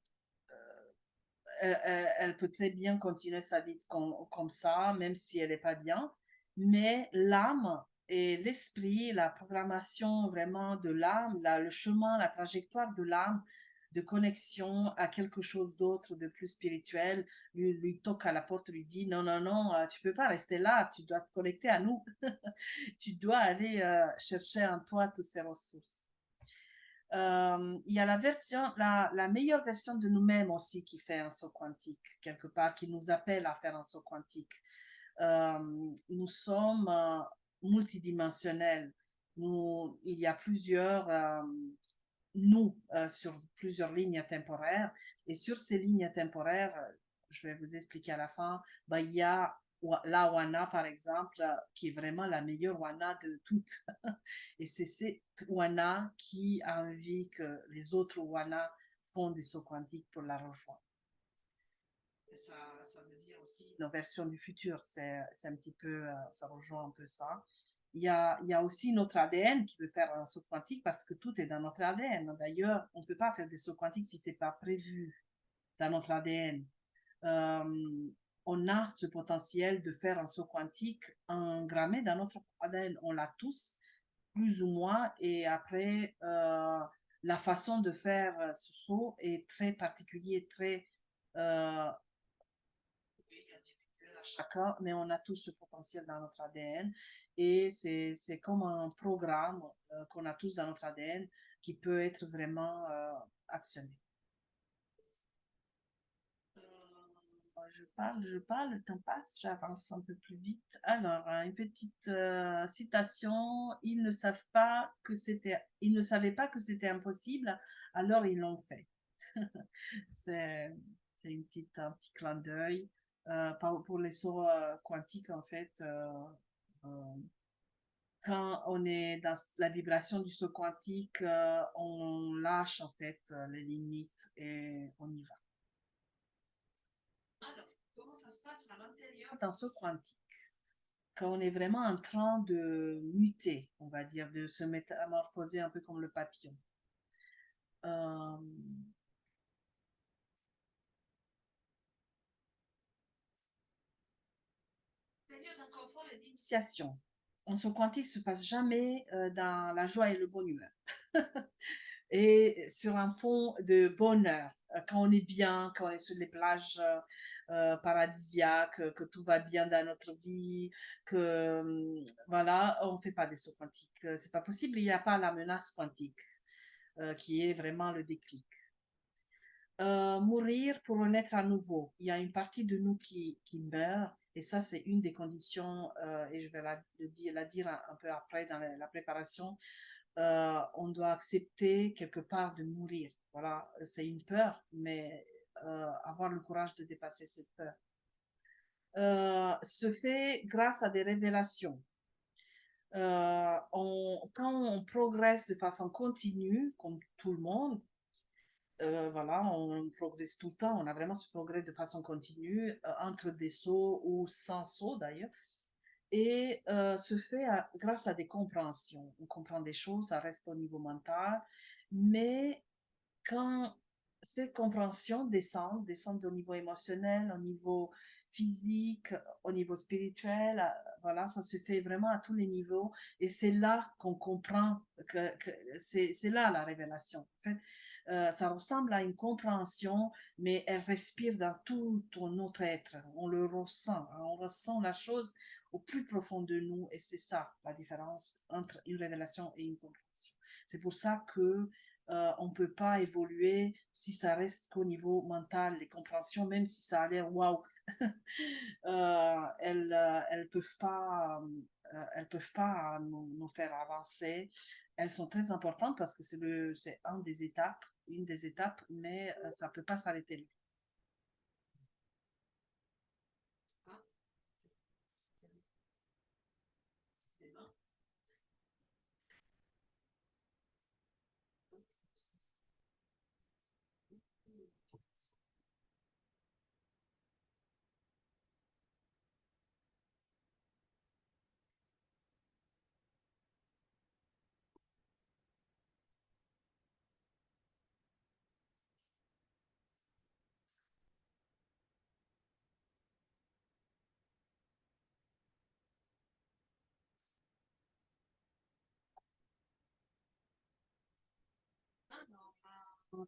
elle peut très bien continuer sa vie comme ça, même si elle n'est pas bien. Mais l'âme et l'esprit, la programmation vraiment de l'âme, le chemin, la trajectoire de l'âme, de connexion à quelque chose d'autre, de plus spirituel, lui toque à la porte, lui dit non, non, non, tu peux pas rester là, tu dois te connecter à nous, tu dois aller chercher en toi toutes ces ressources. Il y a la meilleure version de nous-mêmes aussi qui fait un saut quantique, quelque part, qui nous appelle à faire un saut quantique. Nous sommes multidimensionnels. Il y a plusieurs nous sur plusieurs lignes temporaires. Et sur ces lignes temporaires, je vais vous expliquer à la fin, ben, il y a la Wana, par exemple, qui est vraiment la meilleure Wana de toutes. Et c'est cette Wana qui a envie que les autres Wana font des sauts quantiques pour la rejoindre. Et ça veut dire aussi nos versions du futur. C'est un petit peu, ça rejoint un peu ça. Il y a aussi notre ADN qui veut faire un saut quantique parce que tout est dans notre ADN. D'ailleurs, on ne peut pas faire des sauts quantiques si ce n'est pas prévu dans notre ADN. Euh, on a ce potentiel de faire un saut quantique engrammé dans notre ADN. On l'a tous, plus ou moins, et après, la façon de faire ce saut est très particulier, très individuel à chacun, mais on a tous ce potentiel dans notre ADN et c'est comme un programme qu'on a tous dans notre ADN qui peut être vraiment actionné. Je parle, le temps passe, j'avance un peu plus vite. Alors, une petite citation. Ils ne savaient pas que c'était impossible, alors ils l'ont fait. c'est, c'est un petit clin d'œil. Pour les sauts quantiques, en fait, euh, quand on est dans la vibration du saut quantique, on lâche en fait les limites et on y va. Alors, comment ça se passe à l'intérieur d'un saut quantique? Quand on est vraiment en train de muter, on va dire, de se métamorphoser un peu comme le papillon. Euh, Période d'inconfort et d'initiation. en saut quantique se passe jamais dans la joie et le bon humeur. Et sur un fond de bonheur, quand on est bien, quand on est sur les plages paradisiaques, que tout va bien dans notre vie, que voilà, on ne fait pas des sauts quantiques. C'est pas possible, il n'y a pas la menace quantique qui est vraiment le déclic. Mourir pour renaître à nouveau. Il y a une partie de nous qui meurt, et ça, c'est une des conditions, et je vais la dire un peu après dans la préparation. On doit accepter quelque part de mourir. Voilà, c'est une peur, mais avoir le courage de dépasser cette peur. Se fait grâce à des révélations. Quand on progresse de façon continue, comme tout le monde, voilà, on progresse tout le temps, on a vraiment ce progrès de façon continue, entre des sauts ou sans sauts d'ailleurs, et se fait grâce à des compréhensions. On comprend des choses, ça reste au niveau mental, mais quand ces compréhensions descendent au niveau émotionnel, au niveau physique, au niveau spirituel, voilà, ça se fait vraiment à tous les niveaux, et c'est là qu'on comprend que c'est là la révélation. En fait, ça ressemble à une compréhension, mais elle respire dans tout notre être. On le ressent, hein, on ressent la chose au plus profond de nous, et c'est ça la différence entre une révélation et une compréhension. C'est pour ça que on ne peut pas évoluer si ça reste qu'au niveau mental, les compréhensions, même si ça a l'air waouh, elles elles peuvent pas nous faire avancer. Elles sont très importantes parce que c'est une des étapes, mais ça peut pas s'arrêter là.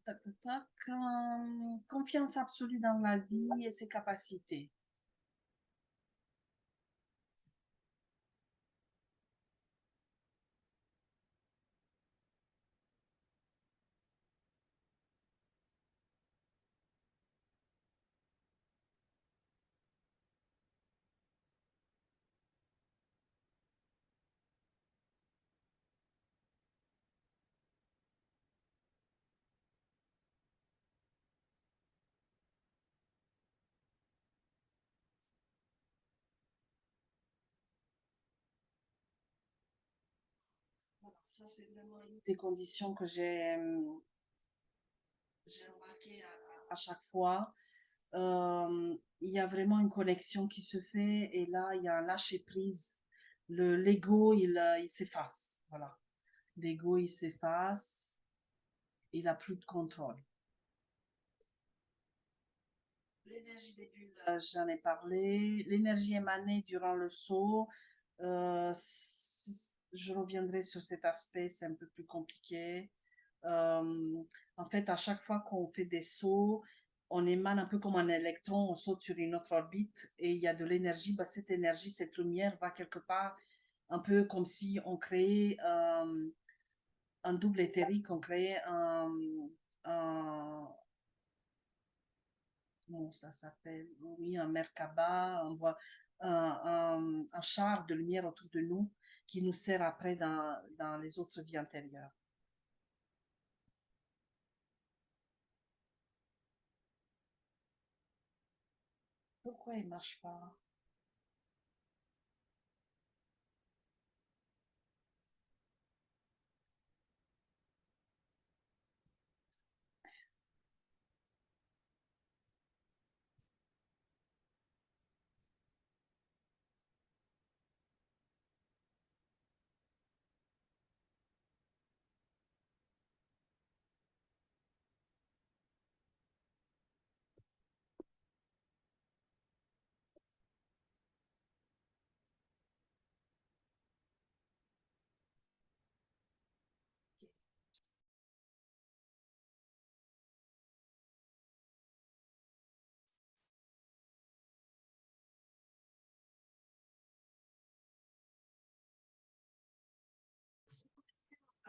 Tac, tac, tac, confiance absolue dans la vie et ses capacités. Voilà, ça, c'est vraiment une des conditions que j'ai remarqué à chaque fois. Il y a vraiment une connexion qui se fait, et là, il y a un lâcher prise. L'ego, il s'efface. Voilà. L'ego, il s'efface. Il n'a plus de contrôle. L'énergie des bulles, j'en ai parlé. L'énergie émanée durant le saut, je reviendrai sur cet aspect, c'est un peu plus compliqué. Euh, En fait, à chaque fois qu'on fait des sauts, on émane un peu comme un électron, on saute sur une autre orbite et il y a de l'énergie. Bah, cette énergie, cette lumière va quelque part, un peu comme si on créait un double éthérique, on créait un, comment ça s'appelle? Oui, un Merkaba, on voit un char de lumière autour de nous qui nous sert après dans les autres vies antérieures. Pourquoi il marche pas?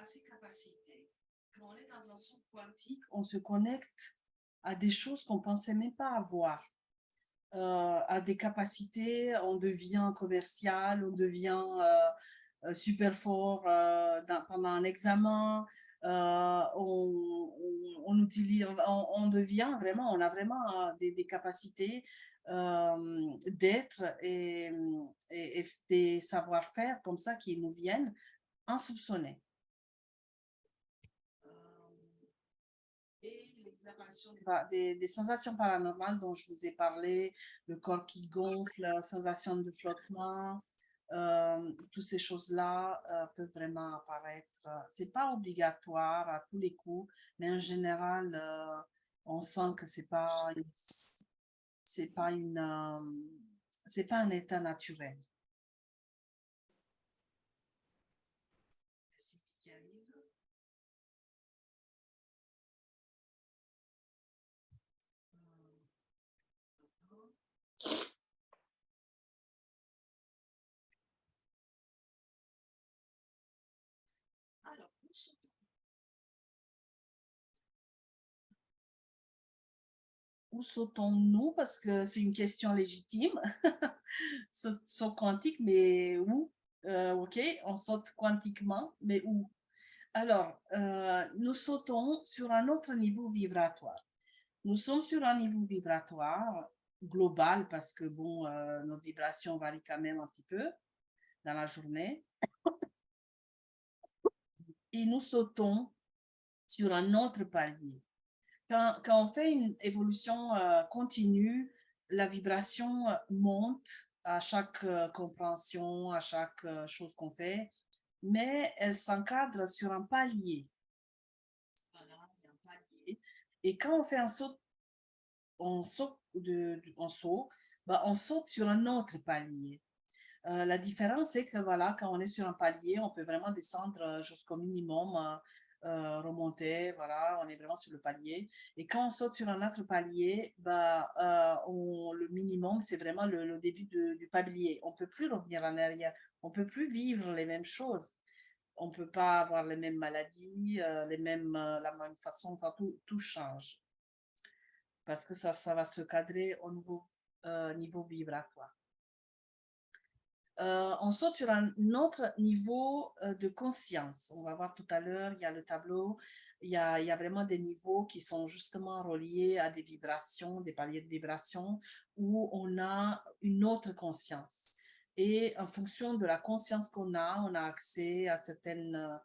ces capacités. Quand on est dans un saut quantique, on se connecte à des choses qu'on ne pensait même pas avoir. À des capacités, on devient commercial, on devient super fort pendant un examen, on utilise, on devient vraiment, on a vraiment des capacités d'être et des savoir-faire comme ça qui nous viennent insoupçonnés. Et les apparitions des sensations paranormales dont je vous ai parlé, le corps qui gonfle, la sensation de flottement, toutes ces choses-là peuvent vraiment apparaître. C'est pas obligatoire à tous les coups, mais en général, on sent que c'est pas un état naturel. Alors, où sautons-nous? Parce que c'est une question légitime. Saut quantique, mais où? Ok, on saute quantiquement, mais où? Alors, nous sautons sur un autre niveau vibratoire. Nous sommes sur un niveau vibratoire global parce que, bon, nos vibrations varient quand même un petit peu dans la journée. Et nous sautons sur un autre palier. Quand on fait une évolution continue, la vibration monte à chaque compréhension, à chaque chose qu'on fait, mais elle s'encadre sur un palier. Voilà, il y a un palier. Et quand on fait un saut, on saute, on saute sur un autre palier. La différence, c'est que voilà, quand on est sur un palier, on peut vraiment descendre jusqu'au minimum, remonter, voilà, on est vraiment sur le palier. Et quand on saute sur un autre palier, le minimum, c'est vraiment le début du palier. On ne peut plus revenir en arrière, on ne peut plus vivre les mêmes choses. On ne peut pas avoir les mêmes maladies, la même façon, enfin, tout change. Parce que ça va se cadrer au niveau vibratoire. On saute sur un autre niveau de conscience. On va voir tout à l'heure, il y a le tableau, il y a vraiment des niveaux qui sont justement reliés à des vibrations, des paliers de vibrations, où on a une autre conscience. Et en fonction de la conscience qu'on a, on a accès à certaines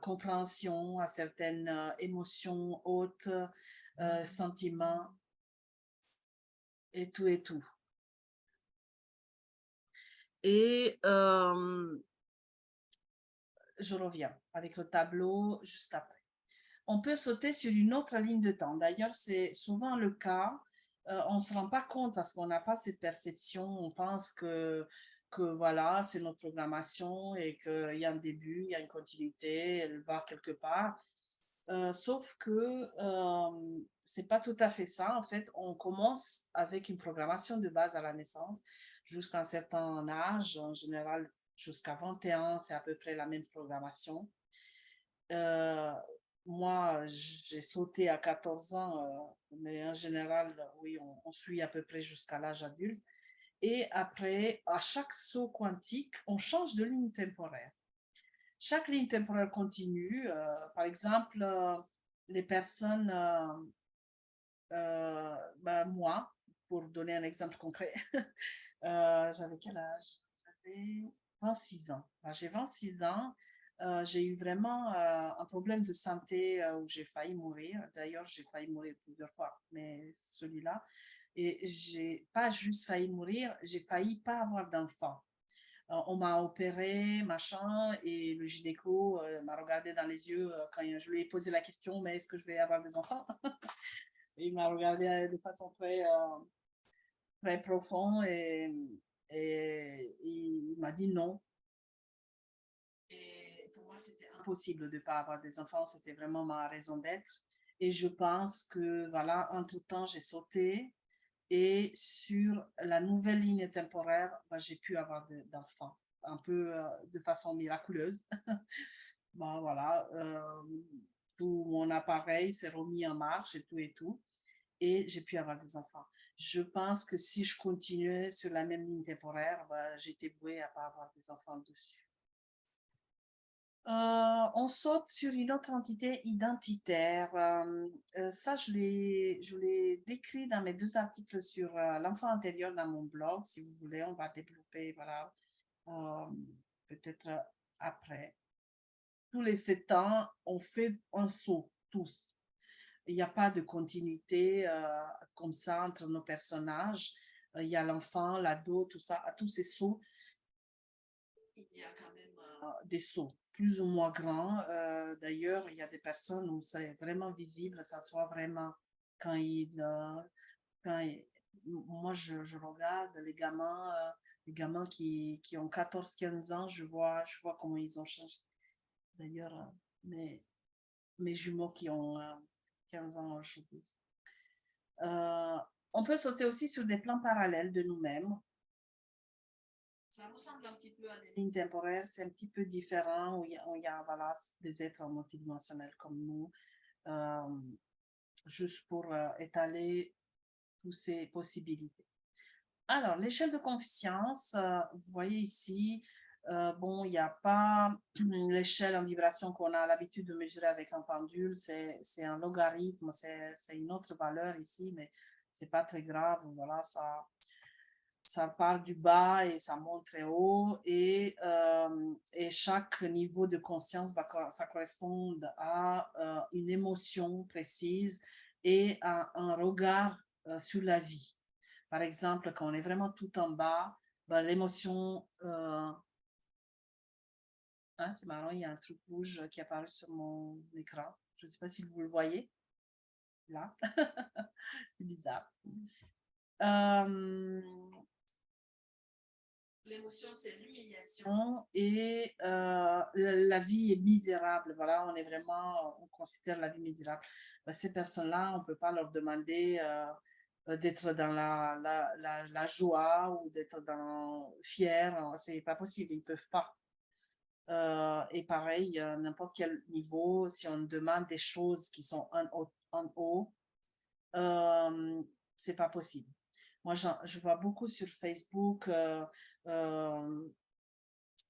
compréhensions, à certaines émotions hautes, sentiments, et tout et tout. Et je reviens avec le tableau juste après. On peut sauter sur une autre ligne de temps. D'ailleurs, c'est souvent le cas. On ne se rend pas compte parce qu'on n'a pas cette perception. On pense que voilà, c'est notre programmation et qu'il y a un début, il y a une continuité, elle va quelque part. Sauf que c'est pas tout à fait ça. En fait, on commence avec une programmation de base à la naissance jusqu'à un certain âge, en général jusqu'à 21, c'est à peu près la même programmation. Moi, j'ai sauté à 14 ans, mais en général, oui, on suit à peu près jusqu'à l'âge adulte. Et après, à chaque saut quantique, on change de ligne temporaire. Chaque ligne temporaire continue. Par exemple, les personnes, moi, pour donner un exemple concret, j'avais quel âge? J'avais 26 ans. J'ai 26 ans. J'ai eu vraiment un problème de santé où j'ai failli mourir. D'ailleurs, j'ai failli mourir plusieurs fois, mais celui-là. Et j'ai pas juste failli mourir, j'ai failli pas avoir d'enfant. On m'a opéré, machin, et le gynéco m'a regardé dans les yeux quand je lui ai posé la question, mais est-ce que je vais avoir des enfants? Et il m'a regardé de façon très profonde et il m'a dit non. Et pour moi, c'était impossible de ne pas avoir des enfants, c'était vraiment ma raison d'être. Et je pense que, voilà, entre-temps, j'ai sauté et sur la nouvelle ligne temporaire, j'ai pu avoir d'enfants, un peu de façon miraculeuse. bon, voilà, tout mon appareil s'est remis en marche et tout, et j'ai pu avoir des enfants. Je pense que si je continuais sur la même ligne temporaire, bah, j'étais vouée à pas avoir des enfants dessus. On saute sur une autre entité identitaire. Ça, je l'ai décrit dans mes 2 articles sur l'enfant intérieur dans mon blog. Si vous voulez, on va développer, voilà, euh, peut-être après. Tous les 7 ans, on fait un saut, tous. Il n'y a pas de continuité comme ça entre nos personnages. Il y a l'enfant, l'ado, tout ça. À tous ces sauts, il y a quand même des sauts plus ou moins grands. D'ailleurs, il y a des personnes où c'est vraiment visible, ça se voit vraiment quand quand il- moi je regarde les gamins qui ont 14 15 ans, je vois comment ils ont changé. D'ailleurs, mes, mes jumeaux qui ont 15 ans aujourd'hui. Euh, on peut sauter aussi sur des plans parallèles de nous-mêmes. Ça ressemble un petit peu à des lignes temporaires, c'est un petit peu différent, où il y a voilà, des êtres multidimensionnels comme nous, euh, juste pour étaler toutes ces possibilités. Alors, l'échelle de conscience, vous voyez ici, bon, il n'y a pas l'échelle en vibration qu'on a l'habitude de mesurer avec un pendule, c'est un logarithme, c'est une autre valeur ici, mais c'est pas très grave, voilà, ça part du bas et ça monte très haut, et chaque niveau de conscience, ça correspond à une émotion précise et à un regard sur la vie. Par exemple, quand on est vraiment tout en bas, ben, l'émotion... ah, c'est marrant, il y a un truc rouge qui apparaît sur mon écran. Je ne sais pas si vous le voyez, là. C'est bizarre. Euh, L'émotion, c'est l'humiliation et la vie est misérable. Voilà, on est vraiment, on considère la vie misérable. Ben, ces personnes-là, on ne peut pas leur demander d'être dans la joie ou d'être fier. C'est pas possible, ils ne peuvent pas. Et pareil, n'importe quel niveau, si on demande des choses qui sont en haut, c'est pas possible. Moi, je vois beaucoup sur Facebook euh,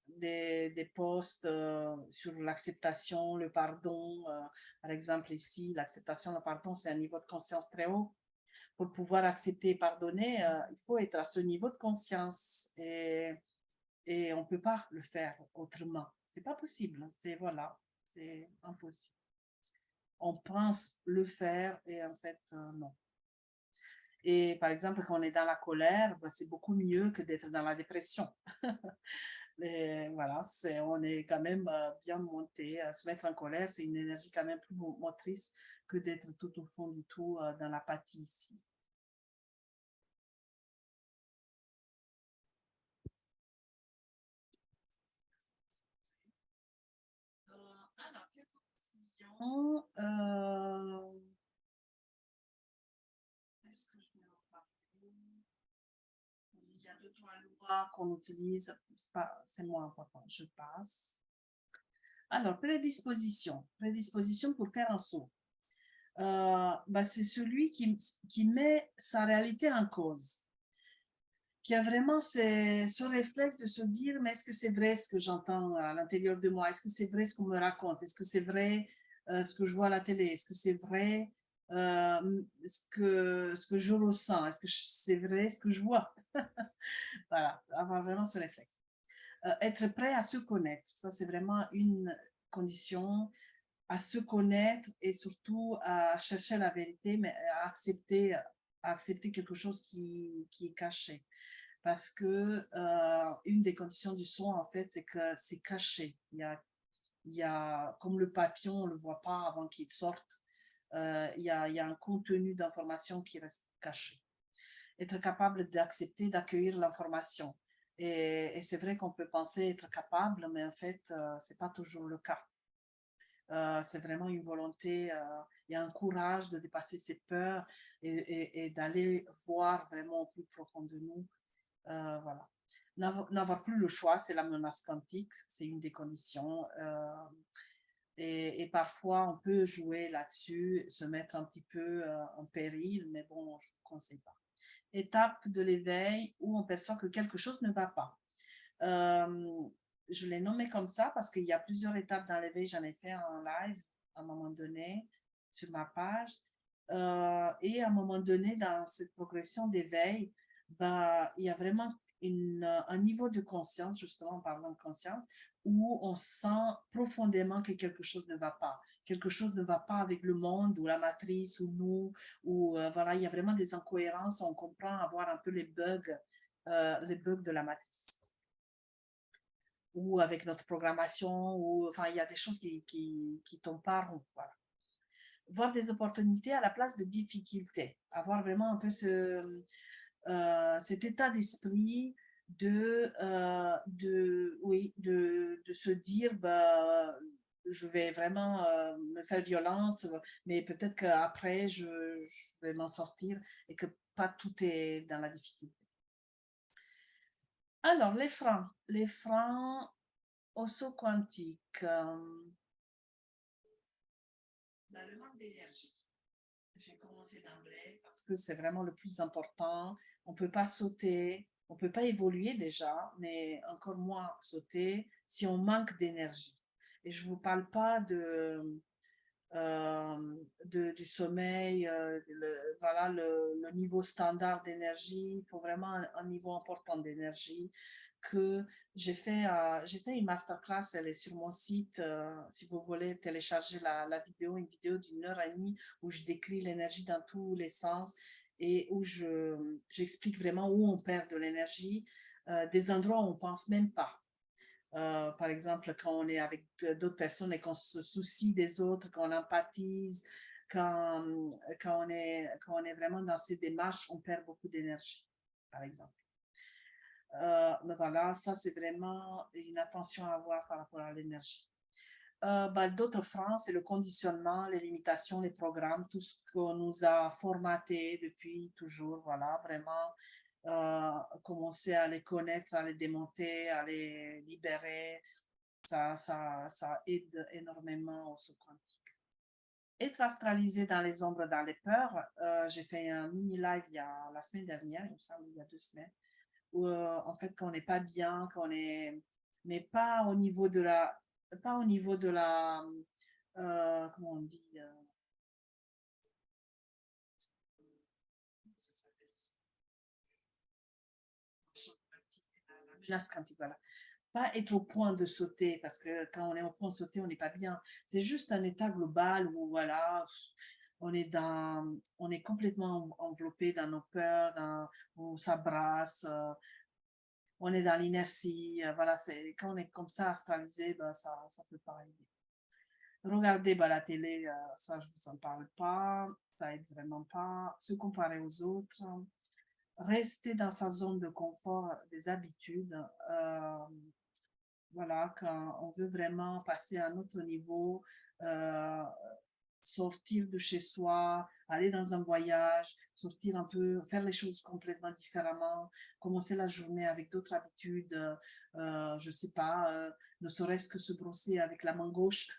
des posts sur l'acceptation, le pardon. Par exemple, ici, l'acceptation, le pardon, c'est un niveau de conscience très haut. Pour pouvoir accepter et pardonner, il faut être à ce niveau de conscience. Et on ne peut pas le faire autrement. C'est pas possible. C'est voilà, c'est impossible. On pense le faire et en fait, non. Et par exemple, quand on est dans la colère, ben, c'est beaucoup mieux que d'être dans la dépression. Et voilà, on est quand même bien monté. Se mettre en colère, c'est une énergie quand même plus motrice que d'être tout au fond du tout dans l'apathie ici. Alors, quelques confusions. Est-ce que je vais en parler? Il y a 2 3 lois qu'on utilise, c'est moins important, je passe. Alors, prédisposition. Prédisposition pour faire un saut. Bah, c'est celui qui met sa réalité en cause, qui a vraiment ce réflexe de se dire, mais est-ce que c'est vrai ce que j'entends à l'intérieur de moi? Est-ce que c'est vrai ce qu'on me raconte? Est-ce que c'est vrai ce que je vois à la télé? Est-ce que c'est vrai ce que je ressens? Est-ce que c'est vrai ce que je vois? Voilà, avoir vraiment ce réflexe. Être prêt à se connaître, ça c'est vraiment une condition, à se connaître et surtout à chercher la vérité, mais à accepter quelque chose qui est caché. Parce que une des conditions du son, en fait, c'est que c'est caché. Il y a, comme le papillon, on ne le voit pas avant qu'il sorte, il y a un contenu d'information qui reste caché. Être capable d'accepter, d'accueillir l'information. Et c'est vrai qu'on peut penser être capable, mais en fait, ce n'est pas toujours le cas. C'est vraiment une volonté et un courage de dépasser ses peurs et d'aller voir vraiment au plus profond de nous. Voilà. N'avoir plus le choix, c'est la menace quantique, c'est une des conditions. Et parfois, on peut jouer là-dessus, se mettre un petit peu en péril, mais bon, je ne vous conseille pas. Étape de l'éveil où on perçoit que quelque chose ne va pas. Je l'ai nommé comme ça parce qu'il y a plusieurs étapes dans l'éveil. J'en ai fait en live à un moment donné sur ma page. Et à un moment donné, dans cette progression d'éveil, bah, il y a vraiment un niveau de conscience, justement en parlant de conscience, où on sent profondément que quelque chose ne va pas. Quelque chose ne va pas avec le monde ou la matrice ou nous, ou voilà, il y a vraiment des incohérences, on comprend avoir un peu les bugs de la matrice ou avec notre programmation, ou enfin, il y a des choses qui tombent pas rond. Voilà. Voir des opportunités à la place de difficultés. Avoir vraiment un peu cet état d'esprit oui, de se dire, bah, je vais vraiment me faire violence, mais peut-être qu'après, je vais m'en sortir et que pas tout est dans la difficulté. Alors, les freins au saut quantique. Le manque d'énergie. J'ai commencé d'emblée parce que c'est vraiment le plus important. On ne peut pas sauter, on ne peut pas évoluer déjà, mais encore moins sauter si on manque d'énergie. Et je ne vous parle pas du sommeil, voilà, le niveau standard d'énergie. Il faut vraiment un niveau important d'énergie que j'ai fait une masterclass, elle est sur mon site, si vous voulez télécharger la vidéo, une vidéo d'1 heure et demie où je décris l'énergie dans tous les sens et où j'explique vraiment où on perd de l'énergie, des endroits où on pense même pas. Par exemple, quand on est avec d'autres personnes et qu'on se soucie des autres, qu'on empathise, quand, quand on est vraiment dans ces démarches, on perd beaucoup d'énergie, par exemple. Mais voilà, ça c'est vraiment une attention à avoir par rapport à l'énergie. D'autres freins, c'est le conditionnement, les limitations, les programmes, tout ce qu'on nous a formaté depuis toujours, voilà, vraiment commencer à les connaître, à les démonter, à les libérer, ça aide énormément au sous-quantique. Être astralisé dans les ombres, dans les peurs, j'ai fait un mini live la semaine dernière, il me semble, il y a 2 semaines, où en fait quand on n'est pas bien, mais pas au niveau de la comment on dit la menace quantique, voilà. Pas être au point de sauter, parce que quand on est au point de sauter, on n'est pas bien. C'est juste un état global où voilà, on est complètement enveloppé dans nos peurs, où ça brasse, on est dans l'inertie, voilà, quand on est comme ça astralisé, ben, ça peut pas aider. Regardez la télé, ça je vous en parle pas, ça aide vraiment pas. Se comparer aux autres, rester dans sa zone de confort, des habitudes. Voilà, quand on veut vraiment passer à un autre niveau, euh, sortir de chez soi, aller dans un voyage, sortir un peu, faire les choses complètement différemment, commencer la journée avec d'autres habitudes, je sais pas, ne serait-ce que se brosser avec la main gauche,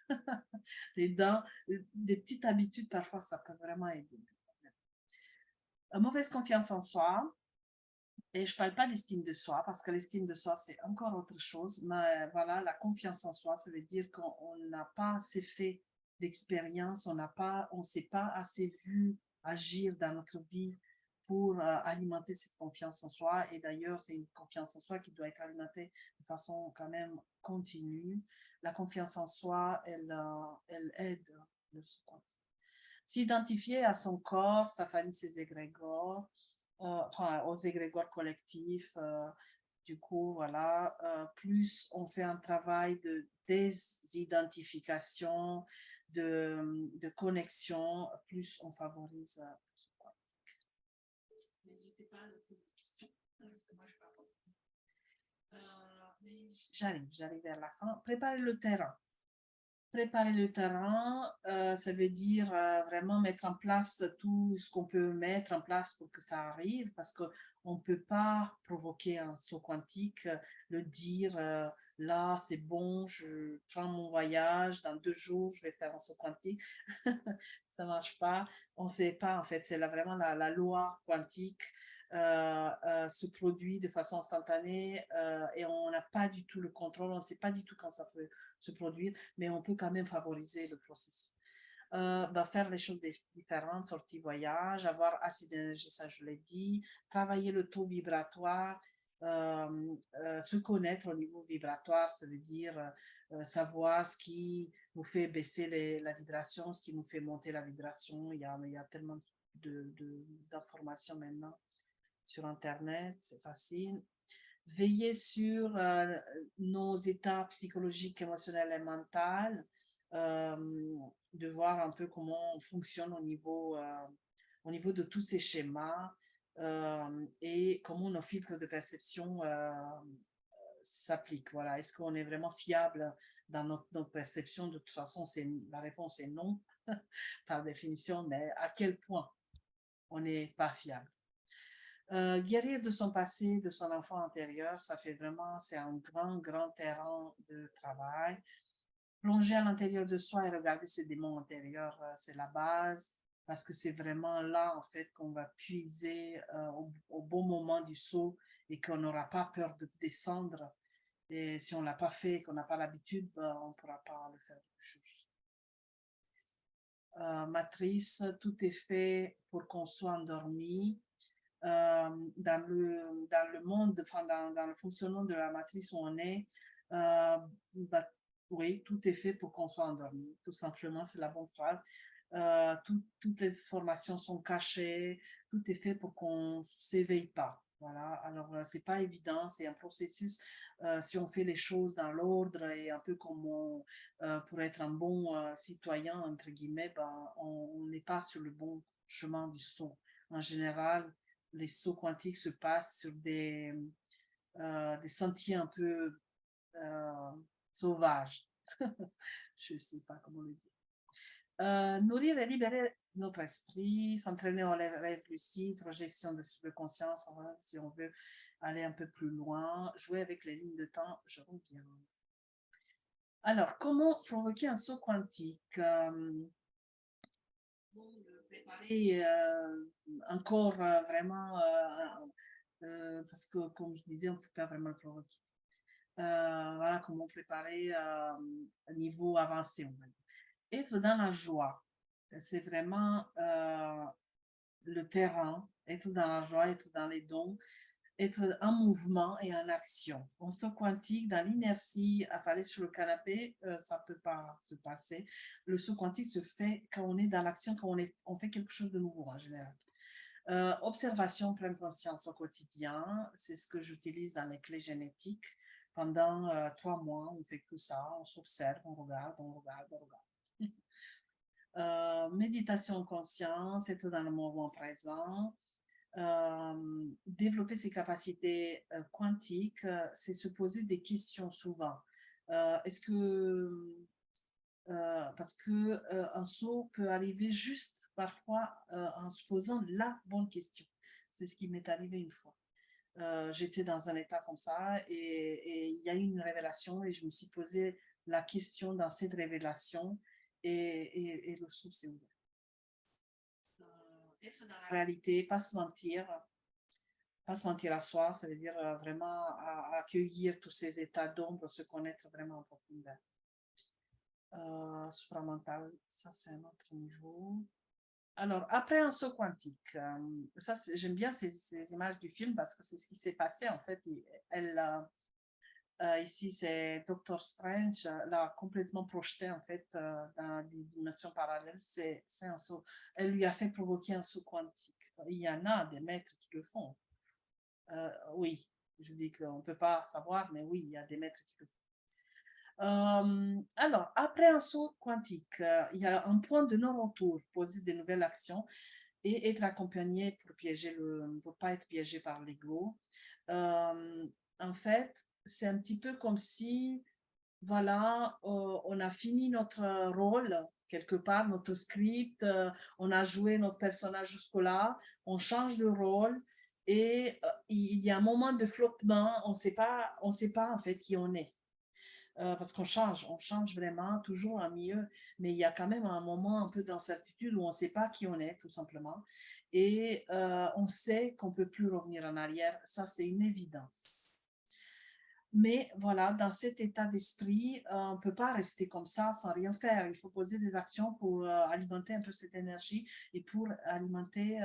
les dents, des petites habitudes, parfois ça peut vraiment aider. Mauvaise confiance en soi, et je ne parle pas d'estime de soi, parce que l'estime de soi, c'est encore autre chose. Mais voilà, la confiance en soi, ça veut dire qu'on n'a pas assez fait d'expérience, on ne s'est pas assez vu agir dans notre vie pour alimenter cette confiance en soi. Et d'ailleurs, c'est une confiance en soi qui doit être alimentée de façon quand même continue. La confiance en soi, elle aide le support. S'identifier à son corps, sa famille, ses égrégores, enfin, aux égrégores collectifs. Du coup, voilà, plus on fait un travail de désidentification, de connexion, plus on favorise ce quantique. N'hésitez pas à noter des questions, parce que moi je parle. Mais j'arrive vers la fin. Préparez le terrain. Préparer le terrain, ça veut dire vraiment mettre en place tout ce qu'on peut mettre en place pour que ça arrive, parce qu'on ne peut pas provoquer un saut quantique, le dire, là, c'est bon, je prends mon voyage, dans 2 jours, je vais faire un saut quantique. Ça marche pas. On ne sait pas, en fait, c'est vraiment la loi quantique se produit de façon instantanée et on n'a pas du tout le contrôle, on ne sait pas du tout quand ça peut se produire, mais on peut quand même favoriser le processus. Faire les choses différentes, sortie voyage, avoir assez d'énergie, ça je l'ai dit, travailler le taux vibratoire, se connaître au niveau vibratoire, ça veut dire savoir ce qui nous fait baisser la vibration, ce qui nous fait monter la vibration. Il y a tellement d'informations maintenant sur Internet, c'est facile. Veiller sur nos états psychologiques, émotionnels et mentaux, de voir un peu comment on fonctionne au niveau de tous ces schémas et comment nos filtres de perception s'appliquent. Voilà. Est-ce qu'on est vraiment fiable dans notre perception? De toute façon, la réponse est non, par définition, mais à quel point on n'est pas fiable? Guérir de son passé, de son enfant intérieur, ça fait vraiment, c'est un grand terrain de travail. Plonger à l'intérieur de soi et regarder ses démons intérieurs, c'est la base, parce que c'est vraiment là, en fait, qu'on va puiser au bon moment du saut et qu'on n'aura pas peur de descendre. Et si on ne l'a pas fait, qu'on n'a pas l'habitude, on ne pourra pas le faire. Matrice, tout est fait pour qu'on soit endormi. Dans le monde, enfin, dans le fonctionnement de la matrice où on est, oui, tout est fait pour qu'on soit endormi. Tout simplement, c'est la bonne phrase. Toutes les formations sont cachées, tout est fait pour qu'on ne s'éveille pas. Voilà. Alors, c'est pas évident, c'est un processus. Si on fait les choses dans l'ordre et un peu comme pour être un bon citoyen, entre guillemets, on n'est pas sur le bon chemin du saut. En général, les sauts quantiques se passent sur des sentiers un peu sauvages. Je ne sais pas comment le dire. Nourrir et libérer notre esprit, s'entraîner en rêve lucide, projection de conscience, si on veut aller un peu plus loin, jouer avec les lignes de temps, je reviens. Alors, comment provoquer un saut quantique préparer encore vraiment, parce que comme je disais, on ne peut pas vraiment le provoquer. Voilà comment préparer un niveau avancé. Être dans la joie, c'est vraiment le terrain, être dans la joie, être dans les dons, être en mouvement et en action. En saut quantique, dans l'inertie, avaler sur le canapé, ça ne peut pas se passer. Le saut quantique se fait quand on est dans l'action, quand on fait quelque chose de nouveau en général. Observation, pleine conscience au quotidien, c'est ce que j'utilise dans les clés génétiques. Pendant 3 mois, on ne fait que ça, on s'observe, on regarde, on regarde, on regarde. Méditation conscience, être dans le moment présent, développer ses capacités quantiques, c'est se poser des questions souvent. Est-ce que parce que un saut peut arriver juste parfois en se posant la bonne question. C'est ce qui m'est arrivé une fois. J'étais dans un état comme ça et il y a eu une révélation et je me suis posé la question dans cette révélation et le saut s'est ouvert. Être dans la réalité, pas se mentir à soi, ça veut dire vraiment accueillir tous ces états d'ombre, se connaître vraiment en profondeur. Supramental, ça c'est un autre niveau. Alors, après un saut quantique, ça j'aime bien ces images du film parce que c'est ce qui s'est passé en fait. Ici, c'est Doctor Strange l'a complètement projeté en fait dans des dimensions parallèles. C'est un saut. Elle lui a fait provoquer un saut quantique. Il y en a des maîtres qui le font. Oui, je dis qu'on ne peut pas savoir, mais oui, il y a des maîtres qui le font. Alors, après un saut quantique, il y a un point de non-retour, poser de nouvelles actions et être accompagné pour pas être piégé par l'ego. En fait, c'est un petit peu comme si, voilà, on a fini notre rôle quelque part, notre script, on a joué notre personnage jusque-là, on change de rôle et il y a un moment de flottement, on sait pas en fait qui on est. parce qu'on change vraiment toujours à mieux, mais il y a quand même un moment un peu d'incertitude où on ne sait pas qui on est, tout simplement. Et on sait qu'on ne peut plus revenir en arrière, ça c'est une évidence. Mais voilà, dans cet état d'esprit, on ne peut pas rester comme ça sans rien faire. Il faut poser des actions pour alimenter un peu cette énergie et pour alimenter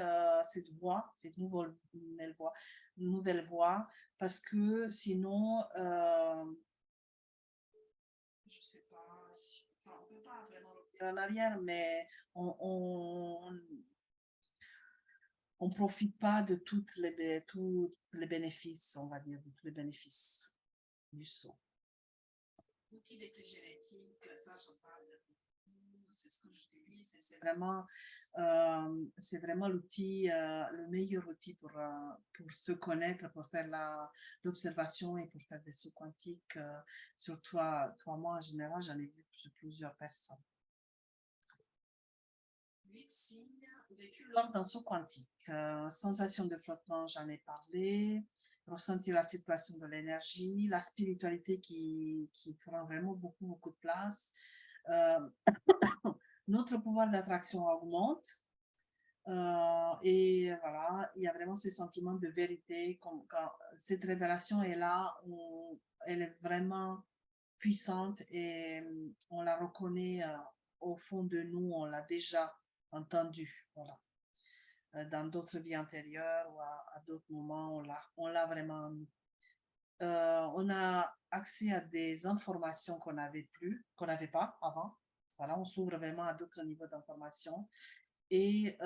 cette voie, cette nouvelle voie, parce que sinon, je ne sais pas, enfin, on ne peut pas vraiment revenir en arrière, mais on profite pas de tous les bénéfices, on va dire, de tous les bénéfices du saut. L'outil d'épigénétique, ça j'en parle beaucoup, c'est ce que j'utilise, c'est vraiment l'outil, le meilleur outil pour se connaître, pour faire l'observation et pour faire des sauts quantiques. Sur trois mois en général, j'en ai vu sur plusieurs personnes. 8 signes vécus lors d'un saut quantique. Sensation de flottement, j'en ai parlé. Ressentir la circulation de l'énergie, la spiritualité qui prend vraiment beaucoup de place. Notre pouvoir d'attraction augmente. Et voilà, il y a vraiment ces sentiments de vérité. Quand cette révélation est là, elle est vraiment puissante et on la reconnaît au fond de nous, on l'a déjà entendu. Voilà. Dans d'autres vies antérieures ou à d'autres moments, on l'a vraiment. On a accès à des informations qu'on n'avait pas avant. Voilà, on s'ouvre vraiment à d'autres niveaux d'information et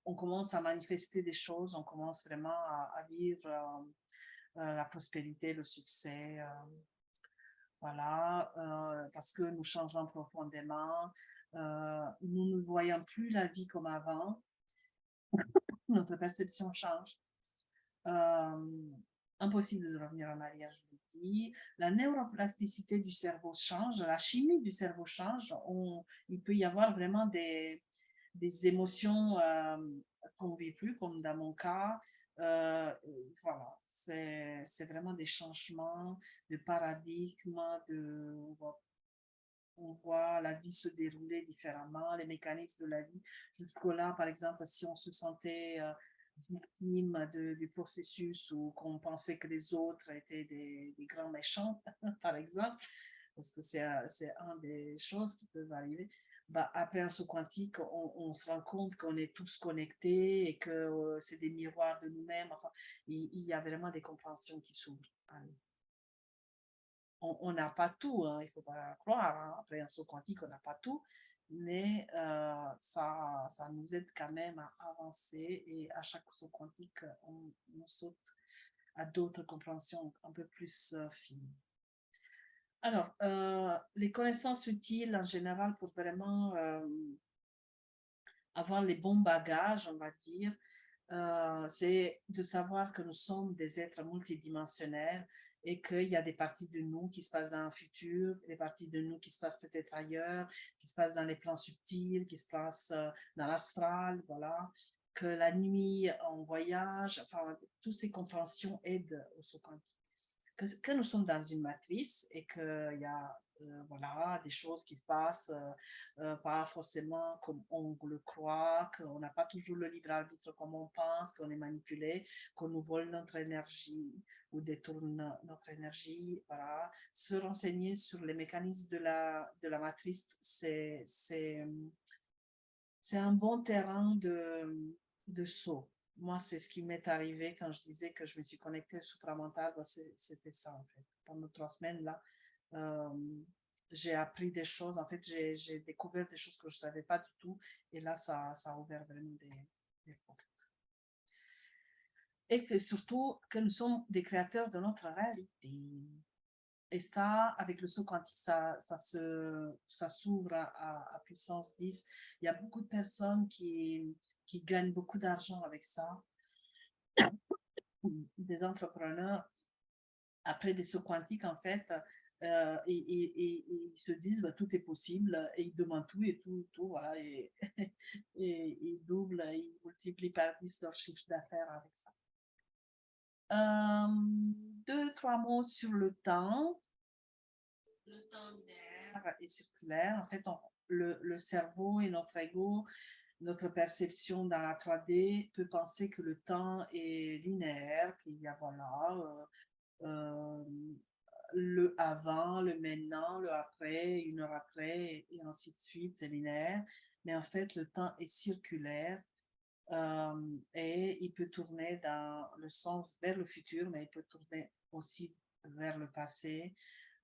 on commence à manifester des choses, on commence vraiment à vivre la prospérité, le succès. Voilà, parce que nous changeons profondément. Nous ne voyons plus la vie comme avant. Notre perception change. Impossible de revenir en arrière, je vous le dis. La neuroplasticité du cerveau change, la chimie du cerveau change. Il peut y avoir vraiment des émotions qu'on ne vit plus, comme dans mon cas. Voilà, c'est vraiment des changements de paradigme, on voit la vie se dérouler différemment, les mécanismes de la vie. Jusque-là, par exemple, si on se sentait victime du processus ou qu'on pensait que les autres étaient des grands méchants, par exemple, parce que c'est une des choses qui peuvent arriver. Bah, après un saut quantique, on se rend compte qu'on est tous connectés et que c'est des miroirs de nous-mêmes. Enfin, il y a vraiment des compréhensions qui s'ouvrent. On n'a pas tout, hein, il ne faut pas croire. Hein. Après un saut quantique, on n'a pas tout, mais ça nous aide quand même à avancer et à chaque saut quantique, on saute à d'autres compréhensions un peu plus fines. Alors, les connaissances utiles en général pour vraiment avoir les bons bagages, on va dire, c'est de savoir que nous sommes des êtres multidimensionnels et qu'il y a des parties de nous qui se passent dans le futur, des parties de nous qui se passent peut-être ailleurs, qui se passent dans les plans subtils, qui se passent dans l'astral, voilà. Que la nuit, on voyage, enfin, toutes ces compréhensions aident au saut quantique. Que nous sommes dans une matrice et qu'il y a voilà, des choses qui se passent pas forcément comme on le croit, qu'on n'a pas toujours le libre arbitre comme on pense, qu'on est manipulé, qu'on nous vole notre énergie ou détourne notre énergie. Voilà. Se renseigner sur les mécanismes de la matrice, c'est un bon terrain de saut. Moi, c'est ce qui m'est arrivé quand je disais que je me suis connectée au supramental. C'était ça, en fait. Pendant 3 semaines, là, euh, j'ai appris des choses. En fait, j'ai découvert des choses que je ne savais pas du tout. Et là, ça a ouvert vraiment des portes. Et que surtout, que nous sommes des créateurs de notre réalité. Et ça, avec le saut quantique, ça s'ouvre à puissance 10. Il y a beaucoup de personnes qui gagnent beaucoup d'argent avec ça. Des entrepreneurs, après des sauts quantiques, en fait, ils se disent bah, tout est possible et ils demandent tout et tout, voilà, et ils doublent, ils multiplient par 10 leur chiffre d'affaires avec ça. 2-3 mots sur le temps. le temps linéaire et circulaire. En fait, le cerveau et notre ego, notre perception dans la 3D peut penser que le temps est linéaire, qu'il y a voilà, euh, le avant, le maintenant, le après, une heure après, et ainsi de suite, c'est linéaire. Mais en fait, le temps est circulaire et il peut tourner dans le sens vers le futur, mais il peut tourner aussi vers le passé.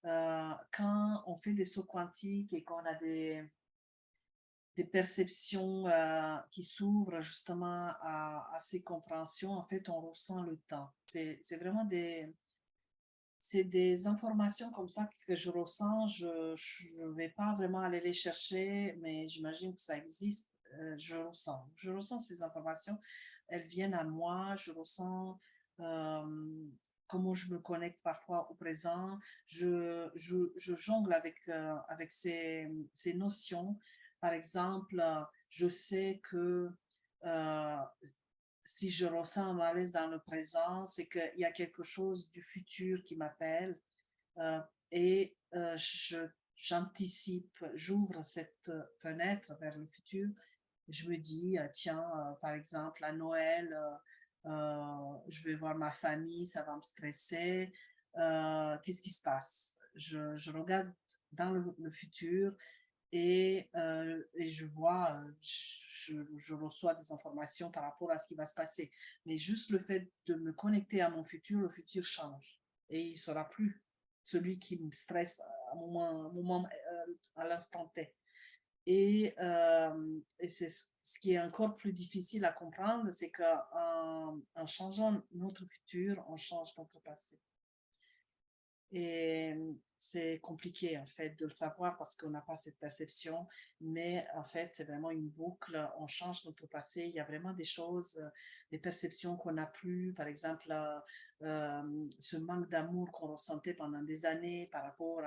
Quand on fait des sauts quantiques et qu'on a des perceptions qui s'ouvrent justement à ces compréhensions, en fait, on ressent le temps. C'est vraiment c'est des informations comme ça que je ressens. Je ne vais pas vraiment aller les chercher, mais j'imagine que ça existe. Je ressens. Je ressens ces informations. Elles viennent à moi. Je ressens comment je me connecte parfois au présent. Je jongle avec ces notions. Par exemple, je sais que euh, si je ressens un malaise dans le présent, c'est qu'il y a quelque chose du futur qui m'appelle euh, et j'anticipe, j'ouvre cette fenêtre vers le futur. Je me dis, tiens, par exemple, à Noël, je vais voir ma famille, ça va me stresser. Qu'est-ce qui se passe? Je regarde dans le futur et je vois, je reçois des informations par rapport à ce qui va se passer. Mais juste le fait de me connecter à mon futur, le futur change. Et il ne sera plus celui qui me stresse à l'instant T. Et c'est ce qui est encore plus difficile à comprendre, c'est qu'en changeant notre futur, on change notre passé. Et c'est compliqué en fait de le savoir parce qu'on n'a pas cette perception, mais en fait c'est vraiment une boucle. On change notre passé. Il y a vraiment des choses, des perceptions qu'on n'a plus. Par exemple, ce manque d'amour qu'on ressentait pendant des années par rapport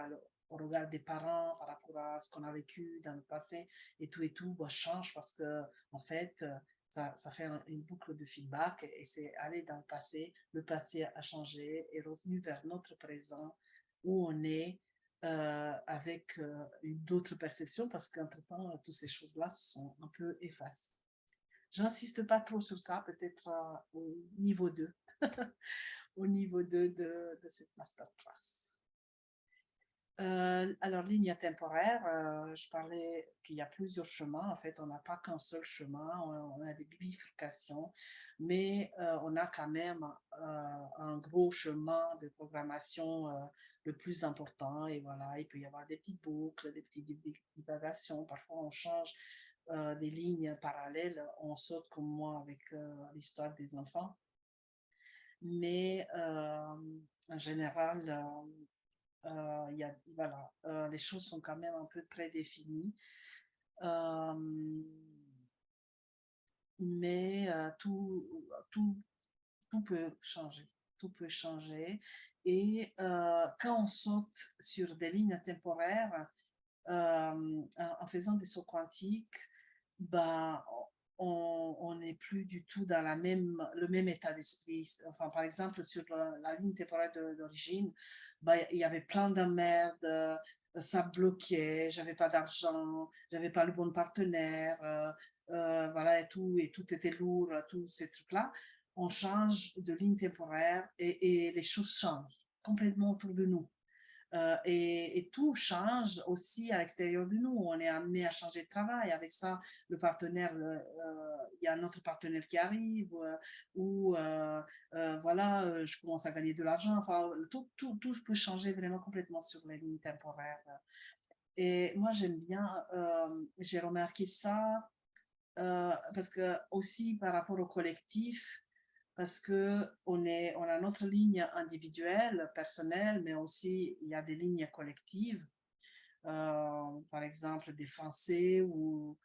au regard des parents, par rapport à ce qu'on a vécu dans le passé et tout bah, change parce que en fait ça fait une boucle de feedback et c'est aller dans le passé. Le passé a changé, est revenu vers notre présent où on est avec d'autres perceptions parce qu'entre-temps, toutes ces choses-là sont un peu effacées. J'insiste pas trop sur ça, peut-être au niveau 2, au niveau 2 de cette masterclass. Alors, ligne temporaire, je parlais qu'il y a plusieurs chemins. En fait, on n'a pas qu'un seul chemin, on a des bifurcations, mais on a quand même un gros chemin de programmation le plus important. Et voilà, il peut y avoir des petites boucles, des petites divagations. Parfois, on change des lignes parallèles, on saute comme moi avec l'histoire des enfants. Mais en général, voilà, les choses sont quand même un peu prédéfinies. Mais tout peut changer. Tout peut changer. Et quand on saute sur des lignes temporaires, en faisant des sauts quantiques, bah, on n'est plus du tout dans le même état d'esprit. Enfin, par exemple, sur la ligne temporelle d'origine, bah, il y avait plein d'emmerdes, ça bloquait, j'avais pas d'argent, j'avais pas le bon partenaire, voilà, et tout était lourd, tous ces trucs-là. On change de ligne temporaire et les choses changent complètement autour de nous. Et tout change aussi à l'extérieur de nous. On est amené à changer de travail. Avec ça, le partenaire, il y a un autre partenaire qui arrive, ou voilà, je commence à gagner de l'argent. Enfin, tout peut changer vraiment complètement sur les lignes temporaires. Et moi, j'aime bien, j'ai remarqué ça parce que aussi par rapport au collectif, parce que on a notre ligne individuelle, personnelle, mais aussi il y a des lignes collectives, par exemple des Français ou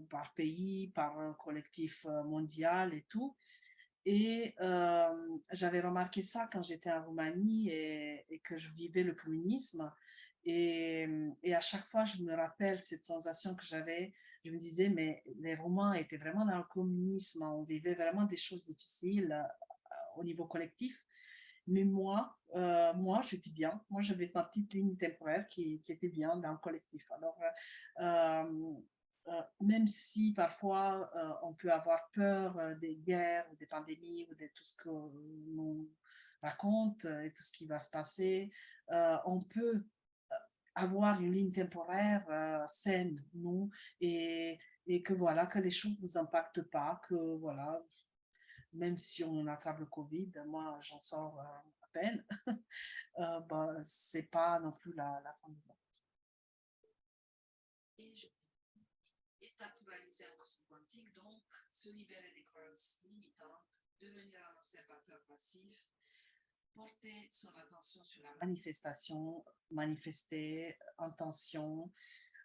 par pays, par un collectif mondial et tout. Et j'avais remarqué ça quand j'étais en Roumanie et que je vivais le communisme. Et à chaque fois, je me rappelle cette sensation que j'avais. Je me disais, mais les Roumains étaient vraiment dans le communisme. On vivait vraiment des choses difficiles au niveau collectif. Mais moi, j'étais bien. Moi, j'avais ma petite ligne temporaire qui était bien dans le collectif. Alors, même si parfois on peut avoir peur des guerres, ou des pandémies, ou de tout ce qu'on nous raconte et tout ce qui va se passer, on peut avoir une ligne temporaire saine, nous, et que voilà, que les choses ne nous impactent pas, que voilà, même si on attrape le Covid, moi j'en sors à peine, bah, c'est pas non plus la fin du monde. Et naturaliser un cosmos quantique, donc se libérer des croyances limitantes, devenir un observateur passif, porter son attention sur la manifestation, manifester, intention,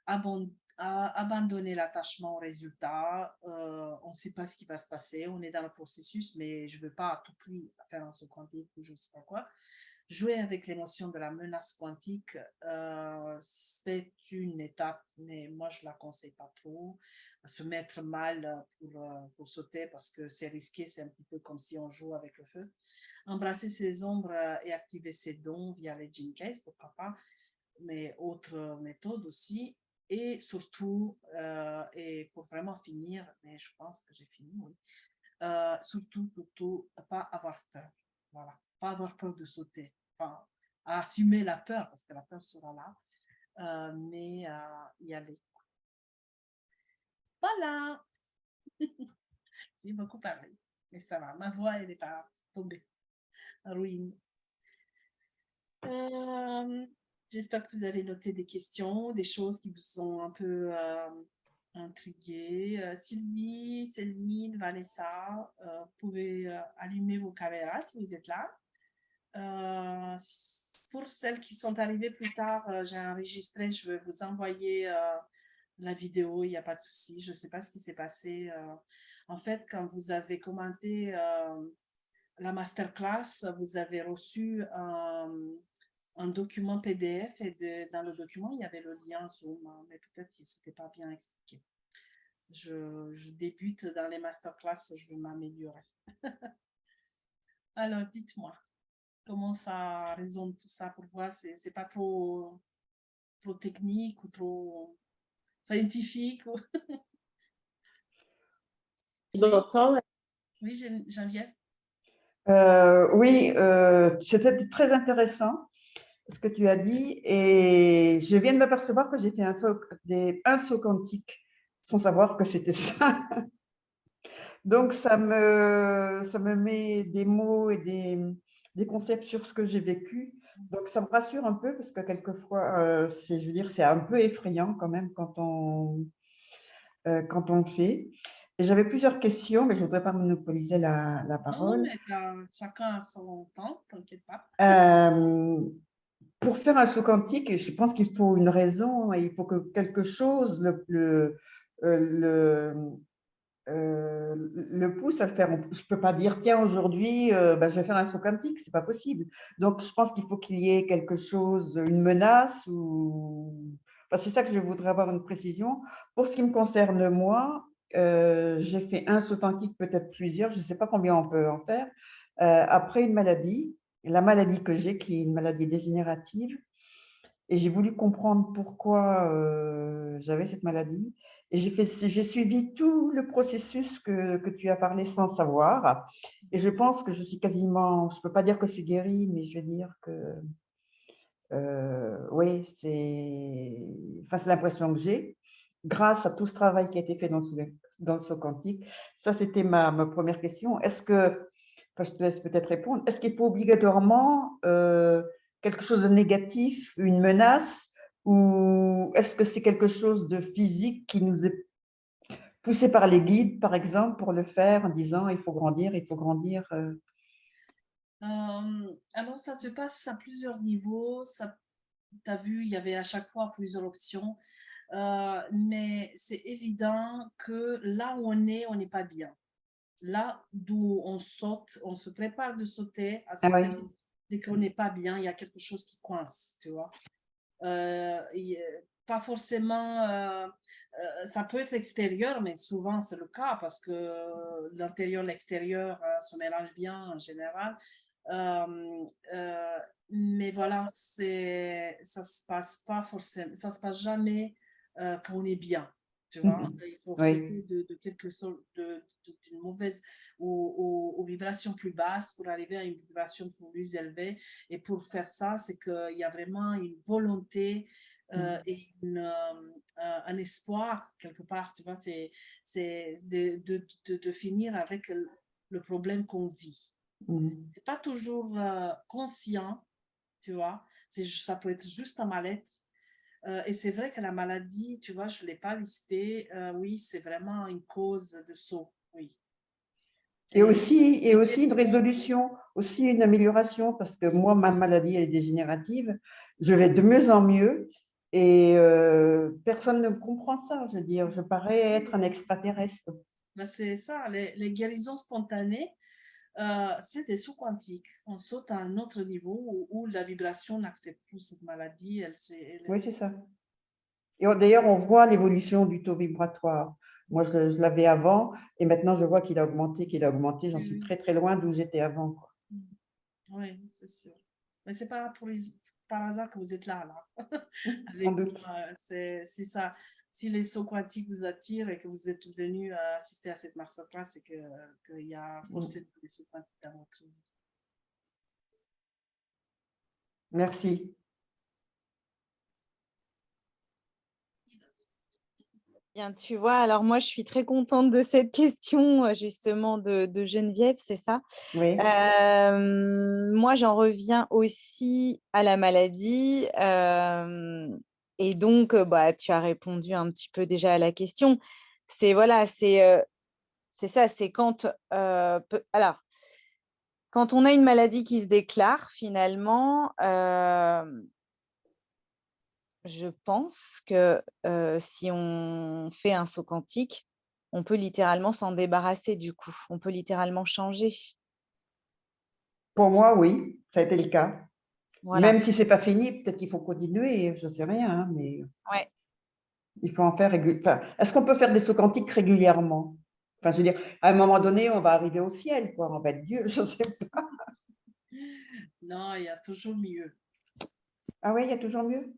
abandonner l'attachement au résultat. On ne sait pas ce qui va se passer, on est dans le processus, mais je ne veux pas à tout prix faire un saut quantique ou je ne sais pas quoi. Jouer avec l'émotion de la menace quantique, c'est une étape, mais moi je ne la conseille pas trop. Se mettre mal pour sauter parce que c'est risqué, c'est un petit peu comme si on joue avec le feu. Embrasser ses ombres et activer ses dons via les gene keys, pourquoi pas, mais autres méthodes aussi. Et surtout, et pour vraiment finir, mais je pense que j'ai fini, oui, surtout, pas avoir peur. Voilà, pas avoir peur de sauter. Enfin, assumer la peur, parce que la peur sera là, mais y aller. Voilà, j'ai beaucoup parlé, mais ça va, ma voix, elle n'est pas tombée en ruine. J'espère que vous avez noté des questions, des choses qui vous ont un peu intrigué. Sylvie, Céline, Vanessa, vous pouvez allumer vos caméras si vous êtes là. Pour celles qui sont arrivées plus tard, j'ai enregistré, je vais vous envoyer la vidéo, il n'y a pas de souci. Je ne sais pas ce qui s'est passé. En fait, quand vous avez commenté la masterclass, vous avez reçu un document PDF et dans le document, il y avait le lien Zoom, mais peut-être que ce n'était pas bien expliqué. Je débute dans les masterclass, je vais m'améliorer. Alors, dites-moi, comment ça résonne tout ça pour vous? C'est pas trop technique ou trop scientifique ou... Oui, oui, Geneviève. Oui, c'était très intéressant ce que tu as dit et je viens de m'apercevoir que j'ai fait un saut quantique sans savoir que c'était ça. Donc, ça me met des mots et des concepts sur ce que j'ai vécu. Donc, ça me rassure un peu parce que quelquefois, je veux dire, c'est un peu effrayant quand même quand on le fait. Et j'avais plusieurs questions, mais je ne voudrais pas monopoliser la Non, parole. mais chacun a son temps, t'inquiète pas. Pour faire un saut quantique, je pense qu'il faut une raison et il faut que quelque chose le, le pousse à le faire. Je ne peux pas dire, tiens, aujourd'hui, ben, je vais faire un saut quantique, ce n'est pas possible. Donc, je pense qu'il faut qu'il y ait quelque chose, une menace ou... Enfin, c'est ça que je voudrais avoir une précision. Pour ce qui me concerne, moi, j'ai fait un saut quantique, peut-être plusieurs, je ne sais pas combien on peut en faire, après une maladie, la maladie que j'ai, qui est une maladie dégénérative. Et j'ai voulu comprendre pourquoi j'avais cette maladie. Et j'ai suivi tout le processus que tu as parlé sans le savoir. Et je pense que je suis quasiment, je ne peux pas dire que je suis guérie, mais je veux dire que, oui, c'est l'impression que j'ai, grâce à tout ce travail qui a été fait dans le saut quantique. Ça, c'était ma première question. Est-ce que, enfin, je te laisse peut-être répondre, est-ce qu'il faut obligatoirement quelque chose de négatif, une menace, ou est-ce que c'est quelque chose de physique qui nous est poussé par les guides, par exemple, pour le faire en disant il faut grandir, il faut grandir Alors, ça se passe à plusieurs niveaux. Tu as vu, il y avait à chaque fois plusieurs options. Mais c'est évident que là où on n'est pas bien. Là d'où on saute, on se prépare de sauter, à Ah oui. sauter. Dès qu'on n'est pas bien, il y a quelque chose qui coince, tu vois. pas forcément, ça peut être extérieur, mais souvent c'est le cas parce que l'intérieur, l'extérieur se mélangent bien en général. Euh, euh, mais voilà, ça se passe pas forcément, ça se passe jamais quand on est bien. Tu vois, Mhm. il faut Oui. de quelque chose, d'une mauvaise aux vibrations plus basses pour arriver à une vibration plus élevée. Et pour faire ça, c'est qu'il y a vraiment une volonté Mhm. et un espoir quelque part, tu vois, c'est de finir avec le problème qu'on vit. Mhm. C'est pas toujours conscient, tu vois, ça peut être juste un mal-être. Et c'est vrai que la maladie, tu vois, je ne l'ai pas listée, oui, c'est vraiment une cause de saut, oui. Et, Et aussi une résolution, aussi une amélioration, parce que moi, ma maladie est dégénérative, je vais de mieux en mieux et personne ne comprend ça. Je veux dire, je parais être un extraterrestre. ben, c'est ça, les guérisons spontanées, c'est des sauts quantiques. On saute à un autre niveau où la vibration n'accepte plus cette maladie. Oui, c'est ça. Et d'ailleurs, on voit l'évolution du taux vibratoire. Moi, je l'avais avant et maintenant, je vois qu'il a augmenté, qu'il a augmenté. J'en suis Oui, très, très loin d'où j'étais avant, quoi. oui, c'est sûr. Mais c'est pas par hasard que vous êtes là, là. Sans Avec doute. moi. Si ça, si les sauts quantiques vous attirent et que vous êtes venu assister à cette masterclass, c'est qu'il y a forcément des sauts quantiques dans votre vie. Merci. Bien, tu vois, alors moi, je suis très contente de cette question, justement, de Geneviève, c'est ça. Oui. Moi, j'en reviens aussi à la maladie. Et donc, bah, tu as répondu un petit peu déjà à la question. C'est voilà, c'est ça, c'est quand, alors, quand on a une maladie qui se déclare, finalement, je pense que si on fait un saut quantique, on peut littéralement s'en débarrasser du coup. On peut littéralement changer. Pour moi, oui, ça a été le cas. Voilà. Même si c'est pas fini, peut-être qu'il faut continuer, je ne sais rien, hein, mais Ouais. il faut en faire régulièrement. Enfin, est-ce qu'on peut faire des sauts quantiques régulièrement? Enfin, je veux dire, à un moment donné, on va arriver au ciel, quoi. On va être Dieu, je ne sais pas. Non, il y a toujours mieux. Ah oui, il y a toujours mieux?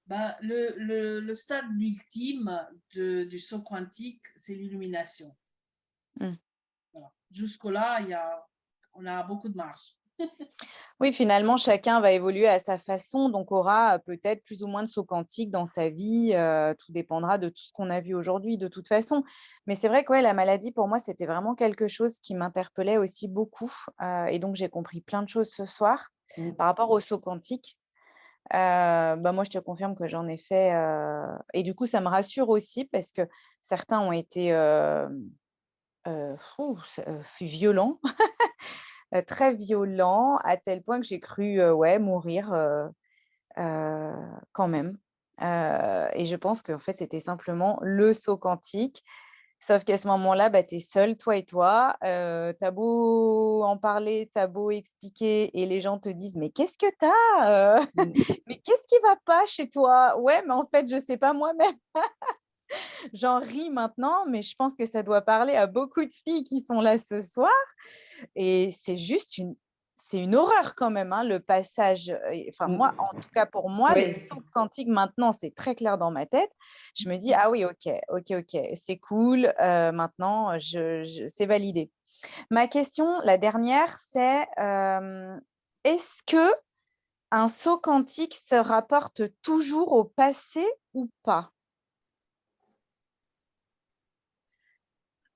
Ben, le stade ultime du saut quantique, c'est l'illumination. Mm. Voilà. Jusque-là, on a beaucoup de marge. Oui, finalement, chacun va évoluer à sa façon, donc aura peut-être plus ou moins de sauts quantiques dans sa vie. Tout dépendra de tout ce qu'on a vu aujourd'hui, de toute façon. Mais c'est vrai que ouais, la maladie, pour moi, c'était vraiment quelque chose qui m'interpellait aussi beaucoup. Et donc, j'ai compris plein de choses ce soir Mm. par rapport aux sauts quantiques. Bah, moi, je te confirme que j'en ai fait, et du coup, ça me rassure aussi parce que certains ont été, violents, très violents à tel point que j'ai cru, ouais, mourir, quand même. Et je pense qu'en fait, c'était simplement le saut quantique. Sauf qu'à ce moment-là, bah, tu es seul, toi et toi, tu as beau en parler, tu as beau expliquer et les gens te disent: «Mais qu'est-ce que tu as, Mm. Mais qu'est-ce qui va pas chez toi?» «Ouais, mais en fait, je sais pas moi-même». J'en ris maintenant, mais je pense que ça doit parler à beaucoup de filles qui sont là ce soir et c'est une horreur quand même, hein, le passage, enfin moi, Mm. en tout cas pour moi, les Oui. sauts quantiques maintenant, c'est très clair dans ma tête. Je me dis: «Ah oui, OK, OK, OK, c'est cool, maintenant je c'est validé». Ma question, la dernière, c'est, est-ce que un saut quantique se rapporte toujours au passé ou pas?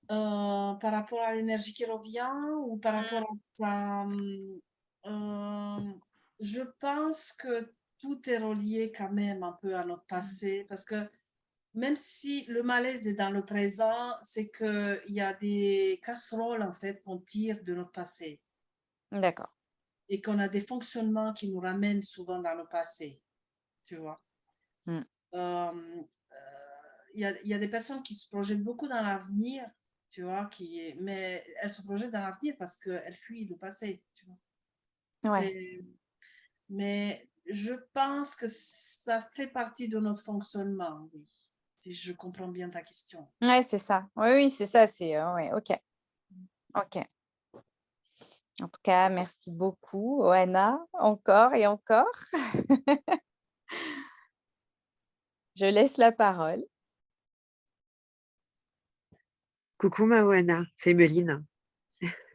Par rapport à l'énergie qui revient ou par Mmh. rapport à ta, je pense que tout est relié quand même un peu à notre passé parce que même si le malaise est dans le présent, c'est qu'il y a des casseroles en fait qu'on tire de notre passé D'accord. et qu'on a des fonctionnements qui nous ramènent souvent dans le passé, tu vois. Mmh. Il y a des personnes qui se projettent beaucoup dans l'avenir, tu vois, mais elles se projettent dans l'avenir parce qu'elles fuient le passé, tu vois. Ouais. C'est, mais je pense que ça fait partie de notre fonctionnement, oui. Si je comprends bien ta question. Ouais, c'est ça. Oui, oui, c'est ça, c'est ouais, OK. OK. En tout cas, merci beaucoup, Oana, encore et encore. Je laisse la parole. Coucou Maouana, c'est Emeline.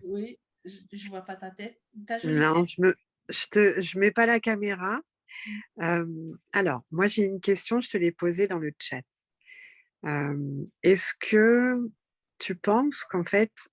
Oui, je vois pas ta tête. Ta jolie Non, tête. je mets pas la caméra. Alors, moi j'ai une question, je te l'ai posée dans le chat. Est-ce que tu penses qu'en fait,